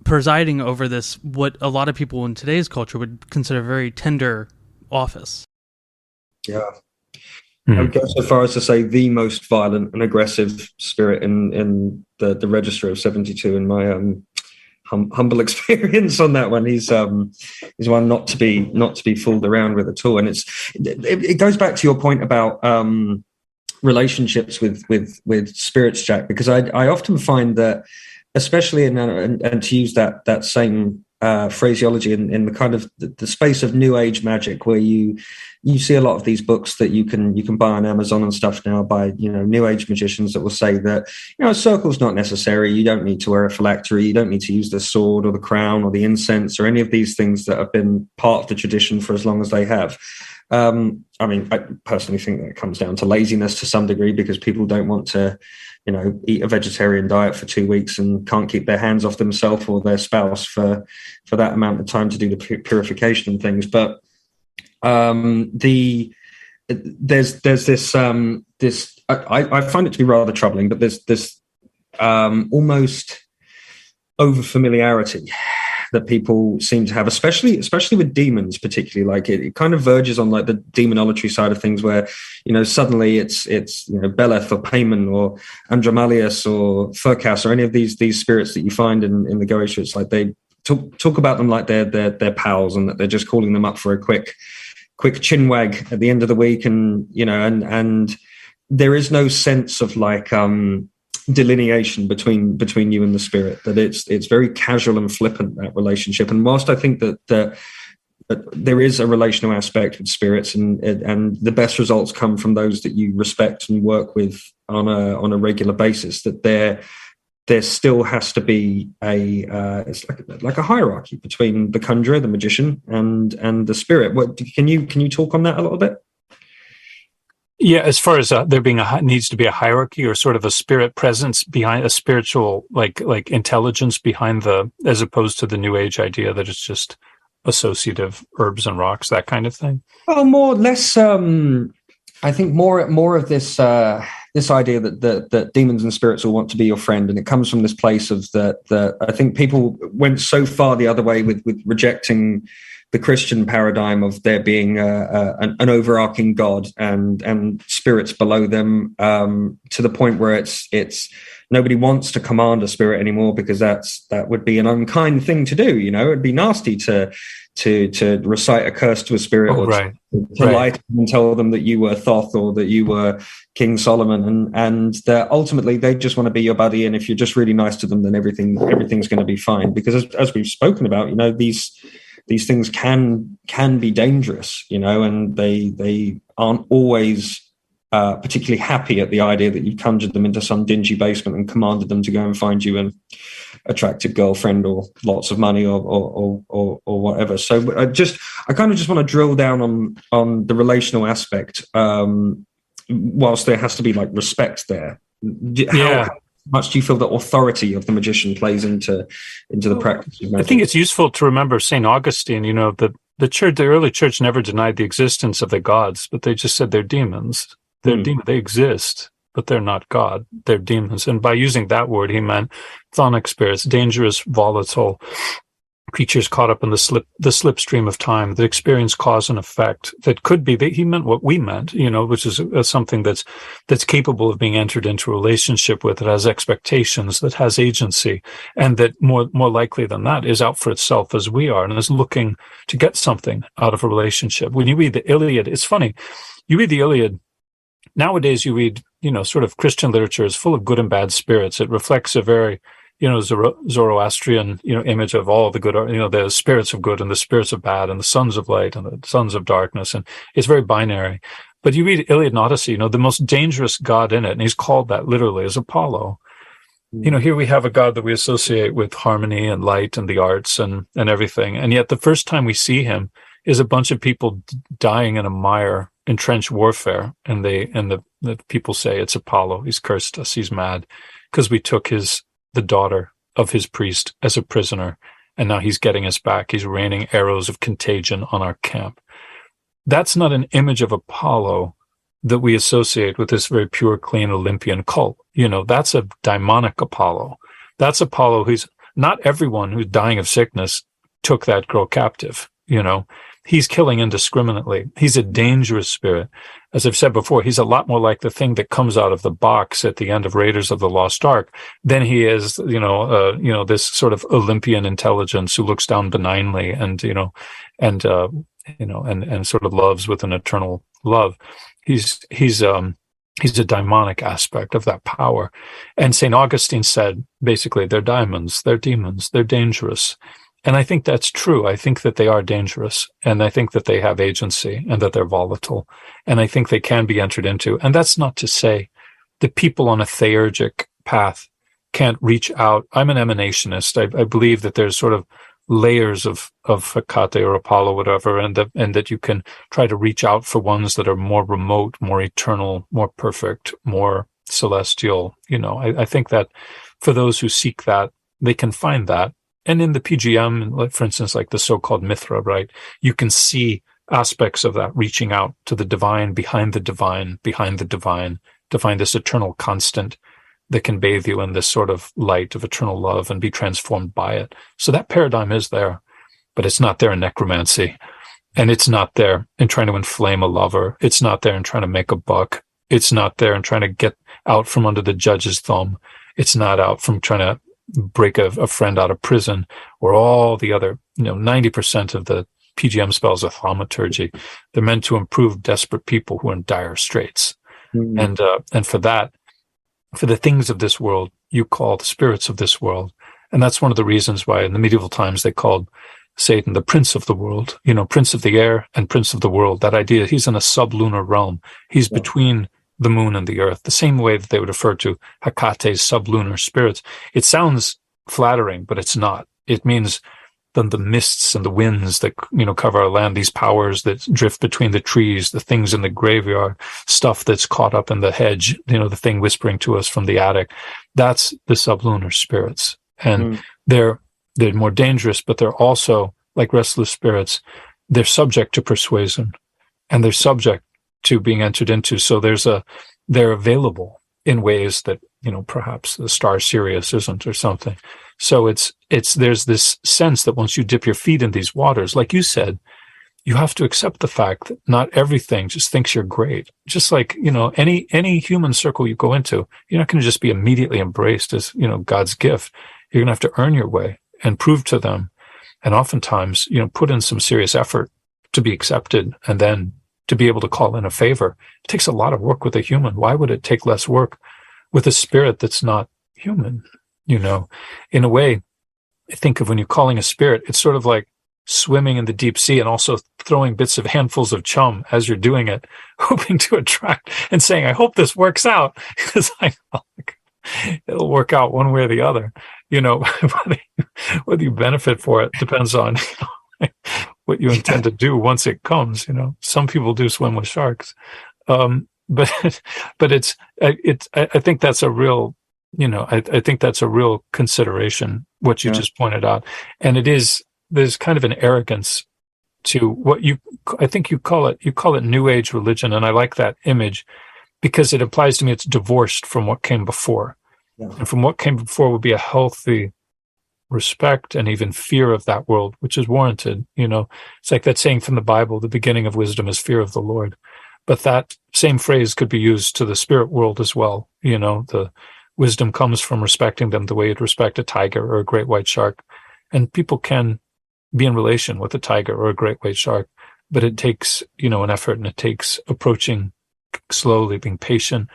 presiding over this, what a lot of people in today's culture would consider a very tender office. Yeah. I would go so far as to say the most violent and aggressive spirit in the register of 72 in my humble experience on that one. He's one not to be fooled around with at all. And it goes back to your point about relationships with spirits, Jack, because I often find that, especially and to use that same phraseology in the kind of the space of New Age magic, where you see a lot of these books that you can buy on Amazon and stuff now by New Age magicians that will say that a circle's not necessary. You don't need to wear a phylactery. You don't need to use the sword or the crown or the incense or any of these things that have been part of the tradition for as long as they have. I mean, I personally think that it comes down to laziness to some degree, because people don't want to eat a vegetarian diet for 2 weeks and can't keep their hands off themselves or their spouse for that amount of time to do the purification and things. But there's this I find it to be rather troubling, but there's this almost over familiarity that people seem to have, especially with demons, particularly. Like it kind of verges on like the demonolatry side of things, where suddenly it's Beleth or Payman or Andromalius or Furcas or any of these spirits that you find in the Goetia. It's like they talk about them like they're pals, and that they're just calling them up for a quick chinwag at the end of the week, and there is no sense of like delineation between you and the spirit. That it's very casual and flippant, that relationship. And whilst I think that there is a relational aspect with spirits, and the best results come from those that you respect and work with on a regular basis, that there still has to be it's like a hierarchy between the conjurer, the magician, and the spirit. What can you talk on that a little bit? Yeah, as far as there being needs to be a hierarchy or sort of a spirit presence behind, a spiritual like intelligence behind as opposed to the New Age idea that it's just associative herbs and rocks, that kind of thing. Well, more or less. I think more of this this idea that demons and spirits all want to be your friend, and it comes from this place of that. I think people went so far the other way with rejecting the Christian paradigm of there being an overarching God and spirits below them, to the point where it's nobody wants to command a spirit anymore, because that would be an unkind thing to do. It'd be nasty to recite a curse to a spirit, or to lie to them and tell them that you were Thoth or that you were King Solomon, and that ultimately they just want to be your buddy, and if you're just really nice to them, then everything's going to be fine. Because as we've spoken about, these things can be dangerous, and they aren't always particularly happy at the idea that you've conjured them into some dingy basement and commanded them to go and find you an attractive girlfriend or lots of money or whatever. So I kind of just want to drill down on the relational aspect, whilst there has to be like respect there. How much do you feel the authority of the magician plays into the practice of magic? I think it's useful to remember St. Augustine, the early church never denied the existence of the gods, but they just said they're demons. They're demons. They exist, but they're not God. They're demons. And by using that word, he meant chthonic spirits, dangerous, volatile creatures caught up in the slipstream of time that experience cause and effect. That could be that he meant what we meant, which is something that's capable of being entered into a relationship with, that has expectations, that has agency, and that more likely than that is out for itself as we are, and is looking to get something out of a relationship. When you read the Iliad, it's funny. You read the Iliad nowadays. You read, sort of Christian literature is full of good and bad spirits. It reflects a very Zoroastrian, image of all the good, the spirits of good and the spirits of bad and the sons of light and the sons of darkness. And it's very binary. But you read Iliad and Odyssey, the most dangerous god in it, and he's called that literally, is Apollo. Here we have a god that we associate with harmony and light and the arts and everything. And yet the first time we see him is a bunch of people dying in a mire in trench warfare. And the people say it's Apollo. He's cursed us. He's mad because we took the daughter of his priest as a prisoner, and now he's getting us back. He's raining arrows of contagion on our camp. That's not an image of Apollo that we associate with this very pure, clean Olympian cult. That's a daimonic Apollo. That's Apollo who's not everyone who's dying of sickness took that girl captive. He's killing indiscriminately. He's a dangerous spirit. As I've said before, he's a lot more like the thing that comes out of the box at the end of Raiders of the Lost Ark than he is, this sort of Olympian intelligence who looks down benignly and sort of loves with an eternal love. He's a daimonic aspect of that power. And St. Augustine said, basically, they're demons, they're dangerous. And I think that's true. I think that they are dangerous, and I think that they have agency, and that they're volatile, and I think they can be entered into. And that's not to say that people on a theurgic path can't reach out. I'm an emanationist. I believe that there's sort of layers of Hekate or Apollo, whatever, and that you can try to reach out for ones that are more remote, more eternal, more perfect, more celestial. I think that for those who seek that, they can find that. And in the PGM, for instance, like the so-called Mithra, right, you can see aspects of that reaching out to the divine, behind the divine, to find this eternal constant that can bathe you in this sort of light of eternal love and be transformed by it. So that paradigm is there, but it's not there in necromancy. And it's not there in trying to inflame a lover. It's not there in trying to make a buck. It's not there in trying to get out from under the judge's thumb. It's not out from trying to break a friend out of prison, or all the other, 90% of the PGM spells are thaumaturgy. They're meant to improve desperate people who are in dire straits. And for that, for the things of this world, you call the spirits of this world. And that's one of the reasons why in the medieval times they called Satan the prince of the world, prince of the air and prince of the world. That idea, he's in a sublunar realm. He's between the moon and the earth, the same way that they would refer to Hekate's sublunar spirits. It sounds flattering, but it's not. It means the mists and the winds that, cover our land, these powers that drift between the trees, the things in the graveyard, stuff that's caught up in the hedge, the thing whispering to us from the attic. That's the sublunar spirits. And they're more dangerous, but they're also, like restless spirits, they're subject to persuasion, and they're subject to being entered into. So they're available in ways that, perhaps the star Sirius isn't, or something. So there's this sense that once you dip your feet in these waters, like you said, you have to accept the fact that not everything just thinks you're great. Just like, any human circle you go into, you're not going to just be immediately embraced as, God's gift. You're going to have to earn your way and prove to them. And oftentimes, put in some serious effort to be accepted, and then to be able to call in a favor. It takes a lot of work with a human. Why would it take less work with a spirit that's not human? In a way, I think of when you're calling a spirit, it's sort of like swimming in the deep sea and also throwing bits of handfuls of chum as you're doing it, hoping to attract and saying, I hope this works out, because it'll work out one way or the other. Whether you benefit for it depends on what you intend to do once it comes. Some people do swim with sharks, but I think that's a real, I think that's a real consideration, what you just pointed out. And there's kind of an arrogance to what I think you call it New Age religion. And I like that image because it implies to me it's divorced from what came before. Yeah. And from what came before would be a healthy respect and even fear of that world, which is warranted. It's like that saying from the Bible, the beginning of wisdom is fear of the Lord. But that same phrase could be used to the spirit world as well. The wisdom comes from respecting them the way you'd respect a tiger or a great white shark. And people can be in relation with a tiger or a great white shark, but it takes, an effort, and it takes approaching slowly, being patient,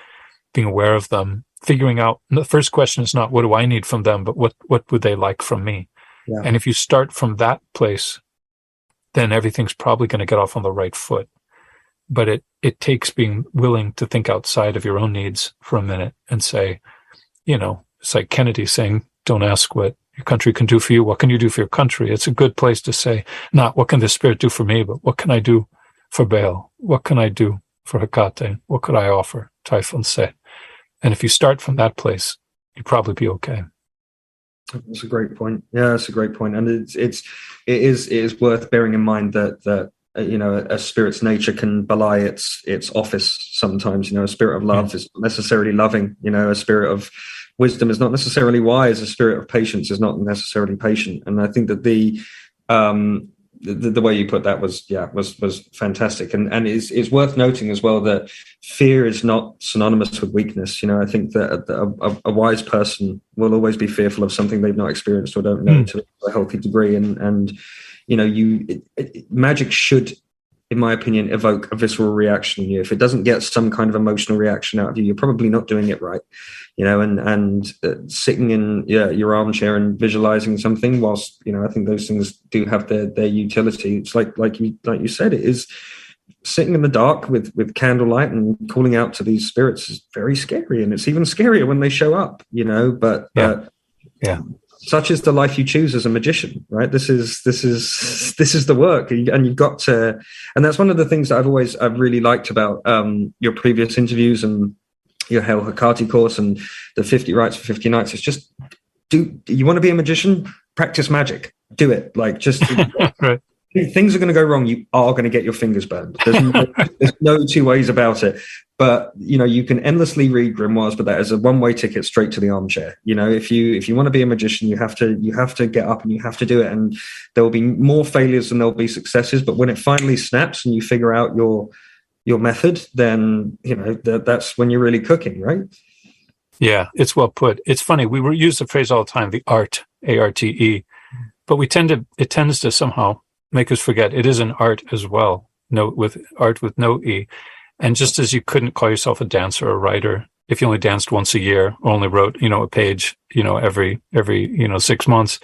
being aware of them, figuring out. The first question is not what do I need from them, but what would they like from me? Yeah. And if you start from that place, then everything's probably going to get off on the right foot. But it takes being willing to think outside of your own needs for a minute and say, it's like Kennedy saying, don't ask what your country can do for you. What can you do for your country? It's a good place to say, not what can the spirit do for me, but what can I do for Baal? What can I do for Hekate? What could I offer? Typhon said. And if you start from that place, you'd probably be okay. That's a great point. Yeah, that's a great point. And it is worth bearing in mind that a spirit's nature can belie its office sometimes. A spirit of love is not necessarily loving. A spirit of wisdom is not necessarily wise. A spirit of patience is not necessarily patient. And I think that the way you put that was fantastic. And it's worth noting as well that fear is not synonymous with weakness. I think that a wise person will always be fearful of something they've not experienced or don't know to a healthy degree. And magic should in my opinion, evoke a visceral reaction in you. If it doesn't get some kind of emotional reaction out of you, you're probably not doing it right. And sitting in your armchair and visualizing something, whilst I think those things do have their utility. It's like you said, it is sitting in the dark with candlelight and calling out to these spirits is very scary, and it's even scarier when they show up. But such is the life you choose as a magician, right? This is the work, and you've got to. And that's one of the things that I've really liked about your previous interviews and your Hail Hekate course and the 50 Rites for 50 Nights. It's just, do you want to be a magician? Practice magic. Do it. Right. Things are going to go wrong. You are going to get your fingers burned. There's no two ways about it. But you can endlessly read grimoires, but that is a one-way ticket straight to the armchair. If you want to be a magician, you have to get up and you have to do it. And there will be more failures than there'll be successes. But when it finally snaps and you figure out your method, then that's when you're really cooking, right? Yeah, it's well put. It's funny. We use the phrase all the time, the art, ARTE, but it tends to somehow make us forget it is an art as well. With no E. And just as you couldn't call yourself a dancer or a writer if you only danced once a year or only wrote, a page, every 6 months,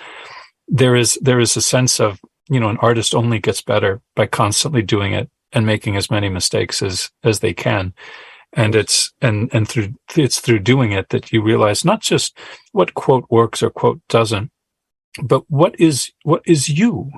there is a sense of, an artist only gets better by constantly doing it and making as many mistakes as they can. And it's through doing it that you realize not just what quote works or quote doesn't, but what is you,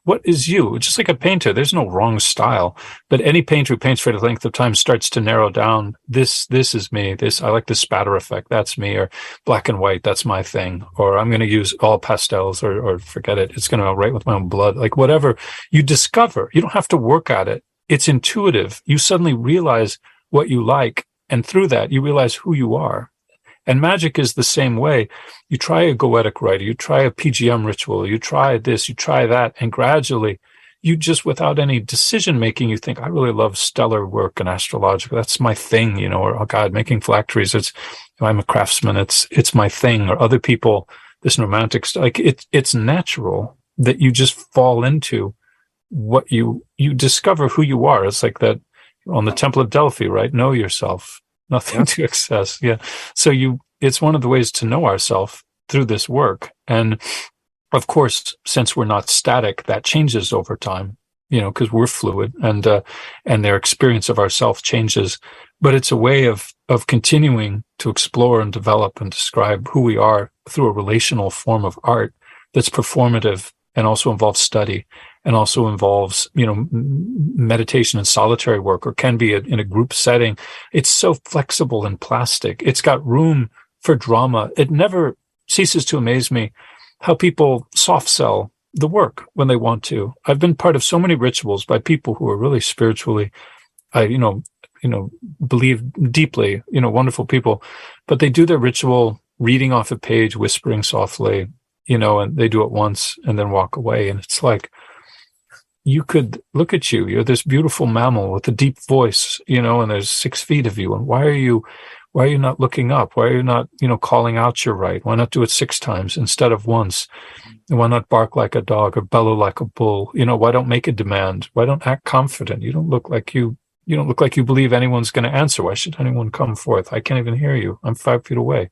what is you? Just like a painter, there's no wrong style, but any painter who paints for a length of time starts to narrow down, this is me, I like this spatter effect, that's me, or black and white, that's my thing, or I'm going to use all pastels, or forget it, it's going to write with my own blood, like whatever you discover, you don't have to work at it. It's intuitive. You suddenly realize what you like, and through that, you realize who you are. And magic is the same way. You try a goetic rite, you try a PGM ritual, you try this, you try that, and gradually, you just, without any decision-making, you think, I really love stellar work and astrological. That's my thing, or, oh God, making phylacteries, I'm a craftsman, it's my thing. Or other people, this romantic stuff, like it's natural that you just fall into what you discover who you are. It's like that on the Temple of Delphi, right? Know yourself. Nothing to excess. Yeah. So it's one of the ways to know ourselves through this work. And of course, since we're not static, that changes over time, because we're fluid and their experience of ourself changes. But it's a way of continuing to explore and develop and describe who we are through a relational form of art that's performative and also involves study and also involves, meditation and solitary work, or can be in a group setting. It's so flexible and plastic. It's got room for drama. It never ceases to amaze me how people soft sell the work when they want to. I've been part of so many rituals by people who are really spiritually, believe deeply, wonderful people, but they do their ritual reading off a page, whispering softly, and they do it once and then walk away. And it's like, you could look at you. You're this beautiful mammal with a deep voice, and there's 6 feet of you. And why are you not looking up? Why are you not, calling out your right? Why not do it 6 times instead of once? And why not bark like a dog or bellow like a bull? Why don't make a demand? Why don't act confident? You don't look like you believe anyone's going to answer. Why should anyone come forth? I can't even hear you. I'm 5 feet away.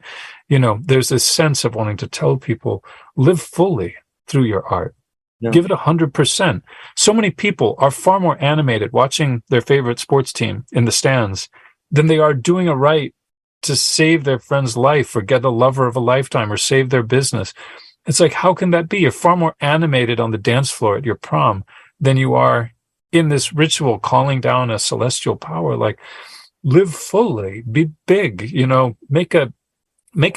There's this sense of wanting to tell people, live fully through your art. Yeah. Give it 100%. So many people are far more animated watching their favorite sports team in the stands than they are doing a rite to save their friend's life or get a lover of a lifetime or save their business. It's like, how can that be? You're far more animated on the dance floor at your prom than you are in this ritual calling down a celestial power. Like, live fully, be big, make a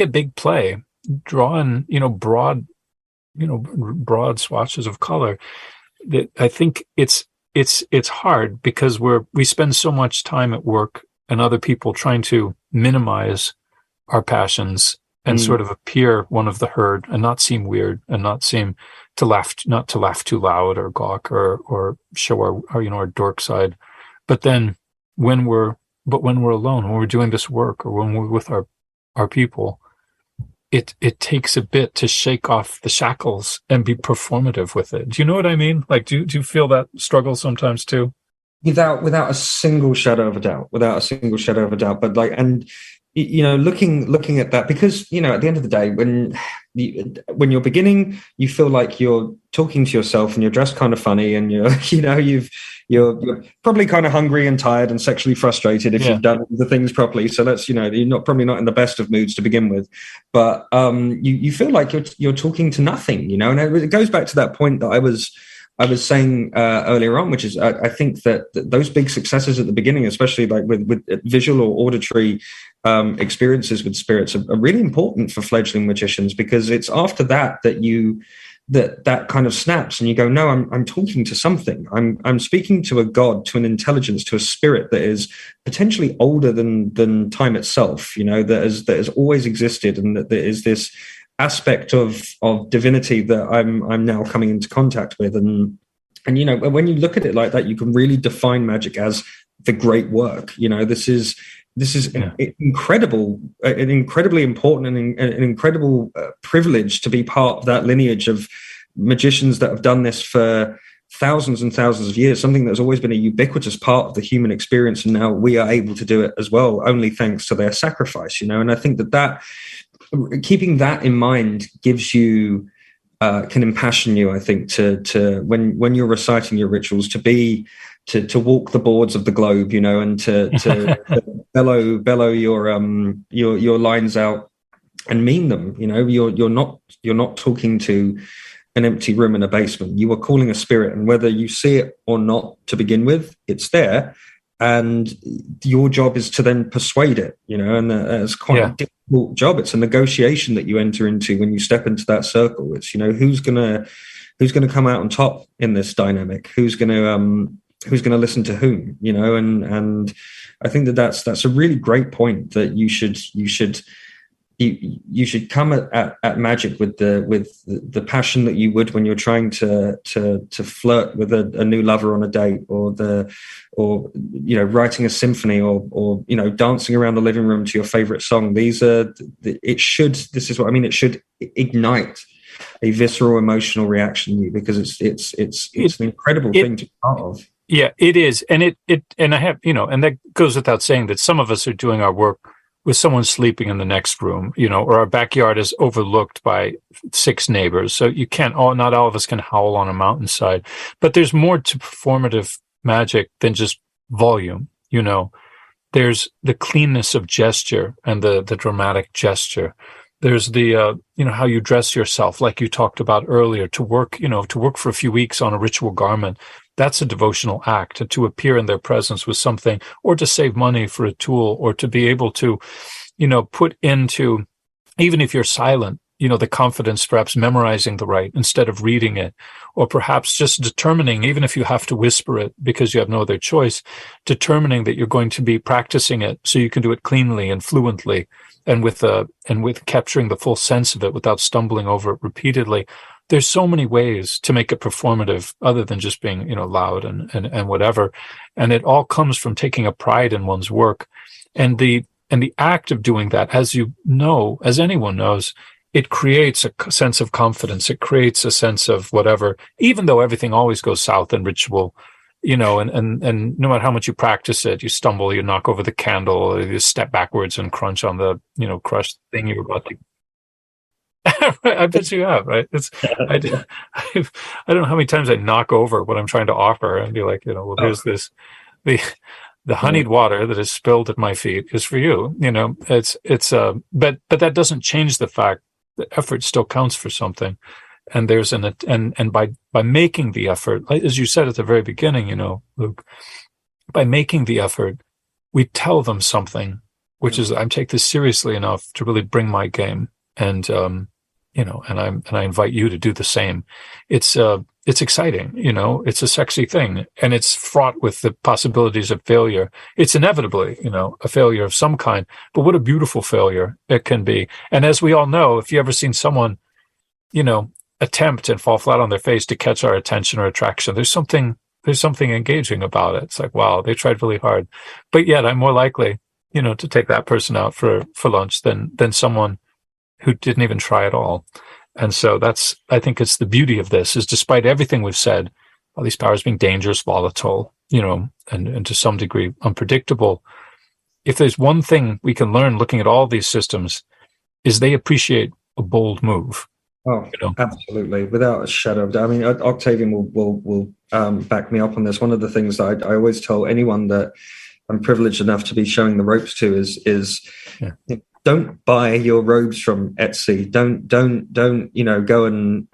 big play, draw in, broad swatches of color. That I think it's hard because we spend so much time at work and other people trying to minimize our passions and sort of appear one of the herd and not seem weird and not seem to laugh, not to laugh too loud or gawk or show our dork side. But then when we're alone, when we're doing this work or when we're with our people, it takes a bit to shake off the shackles and be performative with it. Do you know what I mean? Like, do you feel that struggle sometimes too? Without a single shadow of a doubt, but like, and looking at that, because at the end of the day, when you're beginning, you feel like you're talking to yourself and you're dressed kind of funny, and you're probably kind of hungry and tired and sexually frustrated if you've done the things properly. So that's you're probably not in the best of moods to begin with, but you feel like you're talking to nothing, and it goes back to that point that I was saying earlier on, which is I think that those big successes at the beginning, especially like with visual or auditory experiences with spirits, are really important for fledgling magicians, because it's after that that kind of snaps and you go, no, I'm talking to something. I'm speaking to a god, to an intelligence, to a spirit that is potentially older than time itself. That has always existed, and that there is this aspect of divinity that I'm now coming into contact with, and when you look at it like that, you can really define magic as the great work. This is an incredibly important and an incredible privilege to be part of that lineage of magicians that have done this for thousands and thousands of years, something that's always been a ubiquitous part of the human experience, and now we are able to do it as well, only thanks to their sacrifice. And I think that keeping that in mind gives you can impassion you, I think, to when you're reciting your rituals, to walk the boards of the globe, and to bellow your lines out and mean them. You're not talking to an empty room in a basement. You are calling a spirit, and whether you see it or not to begin with, it's there, and your job is to then persuade it. And that's quite a difficult job. It's a negotiation that you enter into when you step into that circle. It's who's gonna come out on top in this dynamic, who's gonna listen to whom, and I think that's a really great point, that you should come at magic with the passion that you would when you're trying to flirt with a new lover on a date, or writing a symphony, or dancing around the living room to your favorite song. It should ignite a visceral emotional reaction in you, because it's an incredible thing to be part of. Yeah, it is. And and I have, and that goes without saying that some of us are doing our work with someone sleeping in the next room, or our backyard is overlooked by 6 neighbors. So not all of us can howl on a mountainside, but there's more to performative magic than just volume. There's the cleanness of gesture and the dramatic gesture. There's the, how you dress yourself, like you talked about earlier, to work for a few weeks on a ritual garment. That's a devotional act, to appear in their presence with something, or to save money for a tool, or to be able to, put into, even if you're silent, the confidence, perhaps memorizing the rite instead of reading it, or perhaps just determining, even if you have to whisper it because you have no other choice, determining that you're going to be practicing it so you can do it cleanly and fluently, and with capturing the full sense of it without stumbling over it repeatedly. There's so many ways to make it performative, other than just being, loud and whatever. And it all comes from taking a pride in one's work. And the act of doing that, as anyone knows, it creates a sense of confidence. It creates a sense of whatever, even though everything always goes south in ritual, and no matter how much you practice it, you stumble, you knock over the candle, or you step backwards and crunch on the, crushed thing you're about to. I bet you have, right? I don't know how many times I knock over what I'm trying to offer and be like, there's this, the honeyed water that is spilled at my feet is for you. But that doesn't change the fact that effort still counts for something. And there's and by making the effort, as you said at the very beginning, Luke, by making the effort, we tell them something, which is, I take this seriously enough to really bring my game. And, and I invite you to do the same. It's exciting, it's a sexy thing, and it's fraught with the possibilities of failure. It's inevitably, a failure of some kind, but what a beautiful failure it can be. And as we all know, if you ever seen someone, attempt and fall flat on their face to catch our attention or attraction, there's something engaging about it. It's like, wow, they tried really hard, but yet I'm more likely, to take that person out for lunch than someone who didn't even try at all. And so I think it's the beauty of this, is despite everything we've said, all these powers being dangerous, volatile, and to some degree unpredictable, if there's one thing we can learn looking at all these systems, is they appreciate a bold move. Oh, absolutely, without a shadow of doubt. I mean, Octavian will back me up on this. One of the things that I always tell anyone that I'm privileged enough to be showing the ropes to is don't buy your robes from Etsy. Don't go and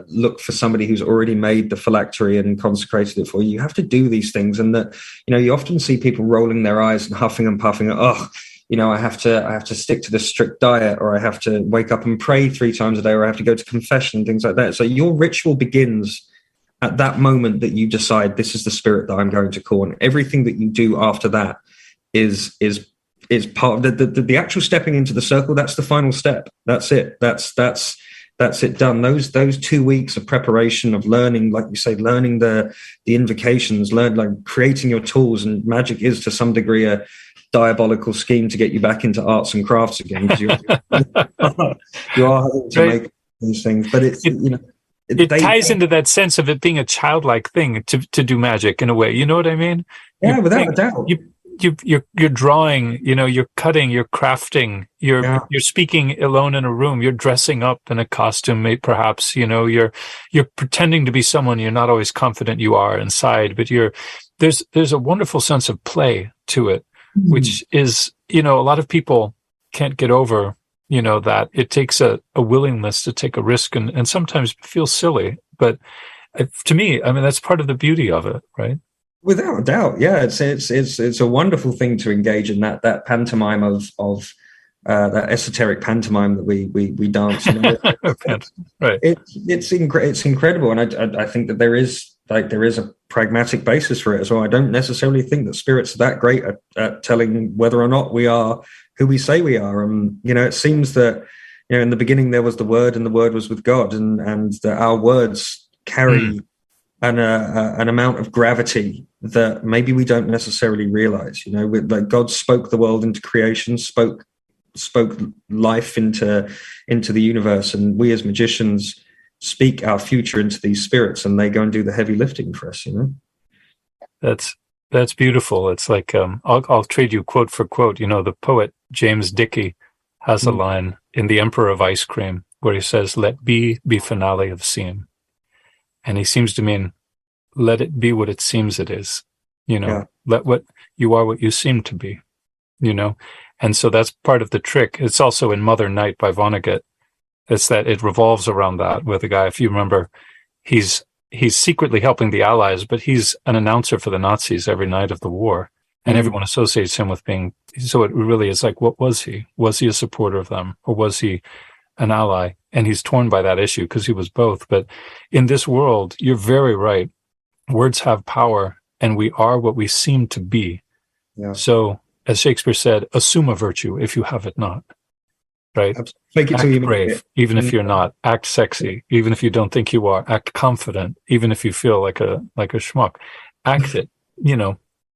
look for somebody who's already made the phylactery and consecrated it for you. You have to do these things, and that you often see people rolling their eyes and huffing and puffing. I have to stick to this strict diet, or I have to wake up and pray 3 times a day, or I have to go to confession and things like that. So your ritual begins at that moment that you decide this is the spirit that I'm going to call, and everything that you do after that is part of the actual stepping into the circle. That's the final step. That's it. That's it done. Those 2 weeks of preparation, of learning, like you say, learning the invocations, creating your tools, and magic is to some degree a diabolical scheme to get you back into arts and crafts again, because you are having to make these things. But it ties into that sense of it being a childlike thing to do magic in a way. You know what I mean? Yeah, without a doubt. You're drawing, you're cutting, you're crafting, you're speaking alone in a room, you're dressing up in a costume, perhaps, you're pretending to be someone you're not always confident you are inside, but there's a wonderful sense of play to it, which is, a lot of people can't get over, that it takes a willingness to take a risk and sometimes feel silly. But to me, I mean, that's part of the beauty of it, right? Without a doubt, yeah, it's a wonderful thing to engage in that pantomime of that esoteric pantomime that we dance. Right. It's incredible, and I think that there is a pragmatic basis for it as well. I don't necessarily think that spirits are that great at telling whether or not we are who we say we are. It seems that in the beginning there was the Word, and the Word was with God, and that our words carry an amount of gravity that maybe we don't necessarily realize. God spoke the world into creation, spoke life into the universe, and we as magicians speak our future into these spirits, and they go and do the heavy lifting for us. That's beautiful. It's like I'll trade you quote for quote. The poet James Dickey has a line in The Emperor of Ice Cream where he says, "Let be finale of scene." And he seems to mean, let it be what it seems it is. Let what you are what you seem to be, And so that's part of the trick. It's also in Mother Night by Vonnegut. It's that it revolves around that, where the guy, if you remember, he's secretly helping the Allies, but he's an announcer for the Nazis every night of the war. And everyone associates him with being, so it really is like, what was he? Was he a supporter of them, or was he an ally? And he's torn by that issue because he was both. But in this world, you're very right. Words have power, and we are what we seem to be. Yeah. So, as Shakespeare said, assume a virtue if you have it not. Right? Make it act till you brave, even if you're not. Act sexy, even if you don't think you are. Act confident, even if you feel like a schmuck. Act it.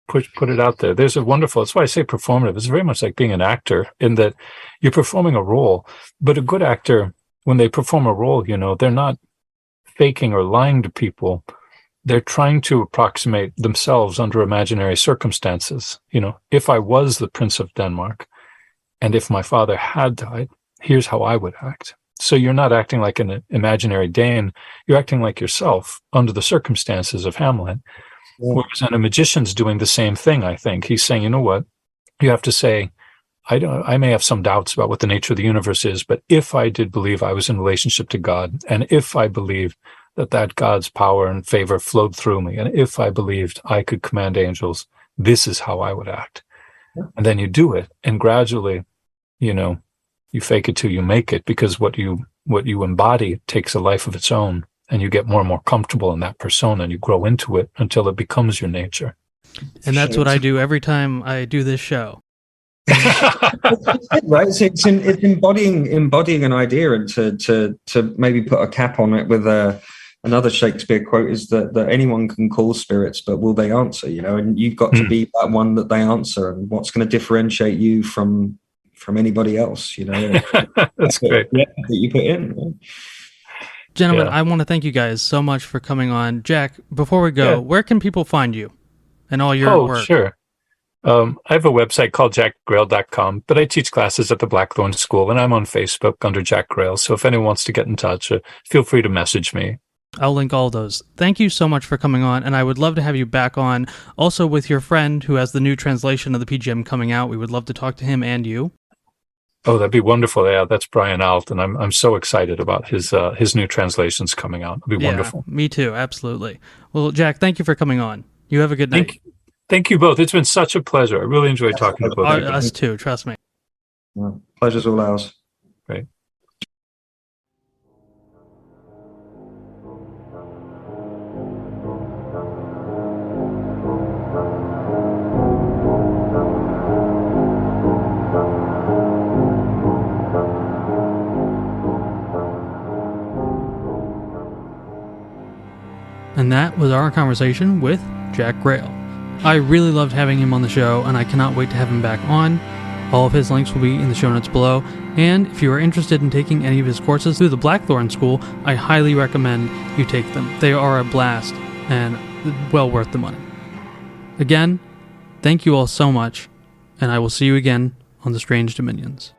Put it out there. There's a wonderful. That's why I say performative. It's very much like being an actor, in that you're performing a role. But a good actor, when they perform a role, they're not faking or lying to people. They're trying to approximate themselves under imaginary circumstances. If I was the Prince of Denmark, and if my father had died, here's how I would act. So you're not acting like an imaginary Dane. You're acting like yourself under the circumstances of Hamlet. Yeah. Whereas a magician's doing the same thing, I think. He's saying, you know what? You have to say, I may have some doubts about what the nature of the universe is, but if I did believe I was in relationship to God, and if I believed that God's power and favor flowed through me, and if I believed I could command angels, this is how I would act. Yeah. And then you do it, and gradually, you fake it till you make it, because what you embody takes a life of its own, and you get more and more comfortable in that persona, and you grow into it until it becomes your nature. And that's what I do every time I do this show. Right, it's embodying an idea, and to maybe put a cap on it with another Shakespeare quote is that anyone can call spirits, but will they answer? And you've got to be that one that they answer. And what's going to differentiate you from from anybody else. That's great. That you put in. Gentlemen, I want to thank you guys so much for coming on. Jack, before we go, where can people find you and all your work? Sure. I have a website called jackgrayle.com, but I teach classes at the Blackthorn School, and I'm on Facebook under Jack Grayle. So if anyone wants to get in touch, feel free to message me. I'll link all those. Thank you so much for coming on, and I would love to have you back on, also with your friend who has the new translation of the PGM coming out. We would love to talk to him and you. Oh, that'd be wonderful. Yeah, that's Brian Alt, and I'm so excited about his new translations coming out. It'll be wonderful. Me too, absolutely. Well, Jack, thank you for coming on. You have a good night. Thank you both. It's been such a pleasure. I really enjoyed talking to both of you. Us too, trust me. Well, pleasure's all ours. Great. And that was our conversation with Jack Grayle. I really loved having him on the show, and I cannot wait to have him back on. All of his links will be in the show notes below, and if you are interested in taking any of his courses through the Blackthorn School, I highly recommend you take them. They are a blast, and well worth the money. Again, thank you all so much, and I will see you again on the Strange Dominions.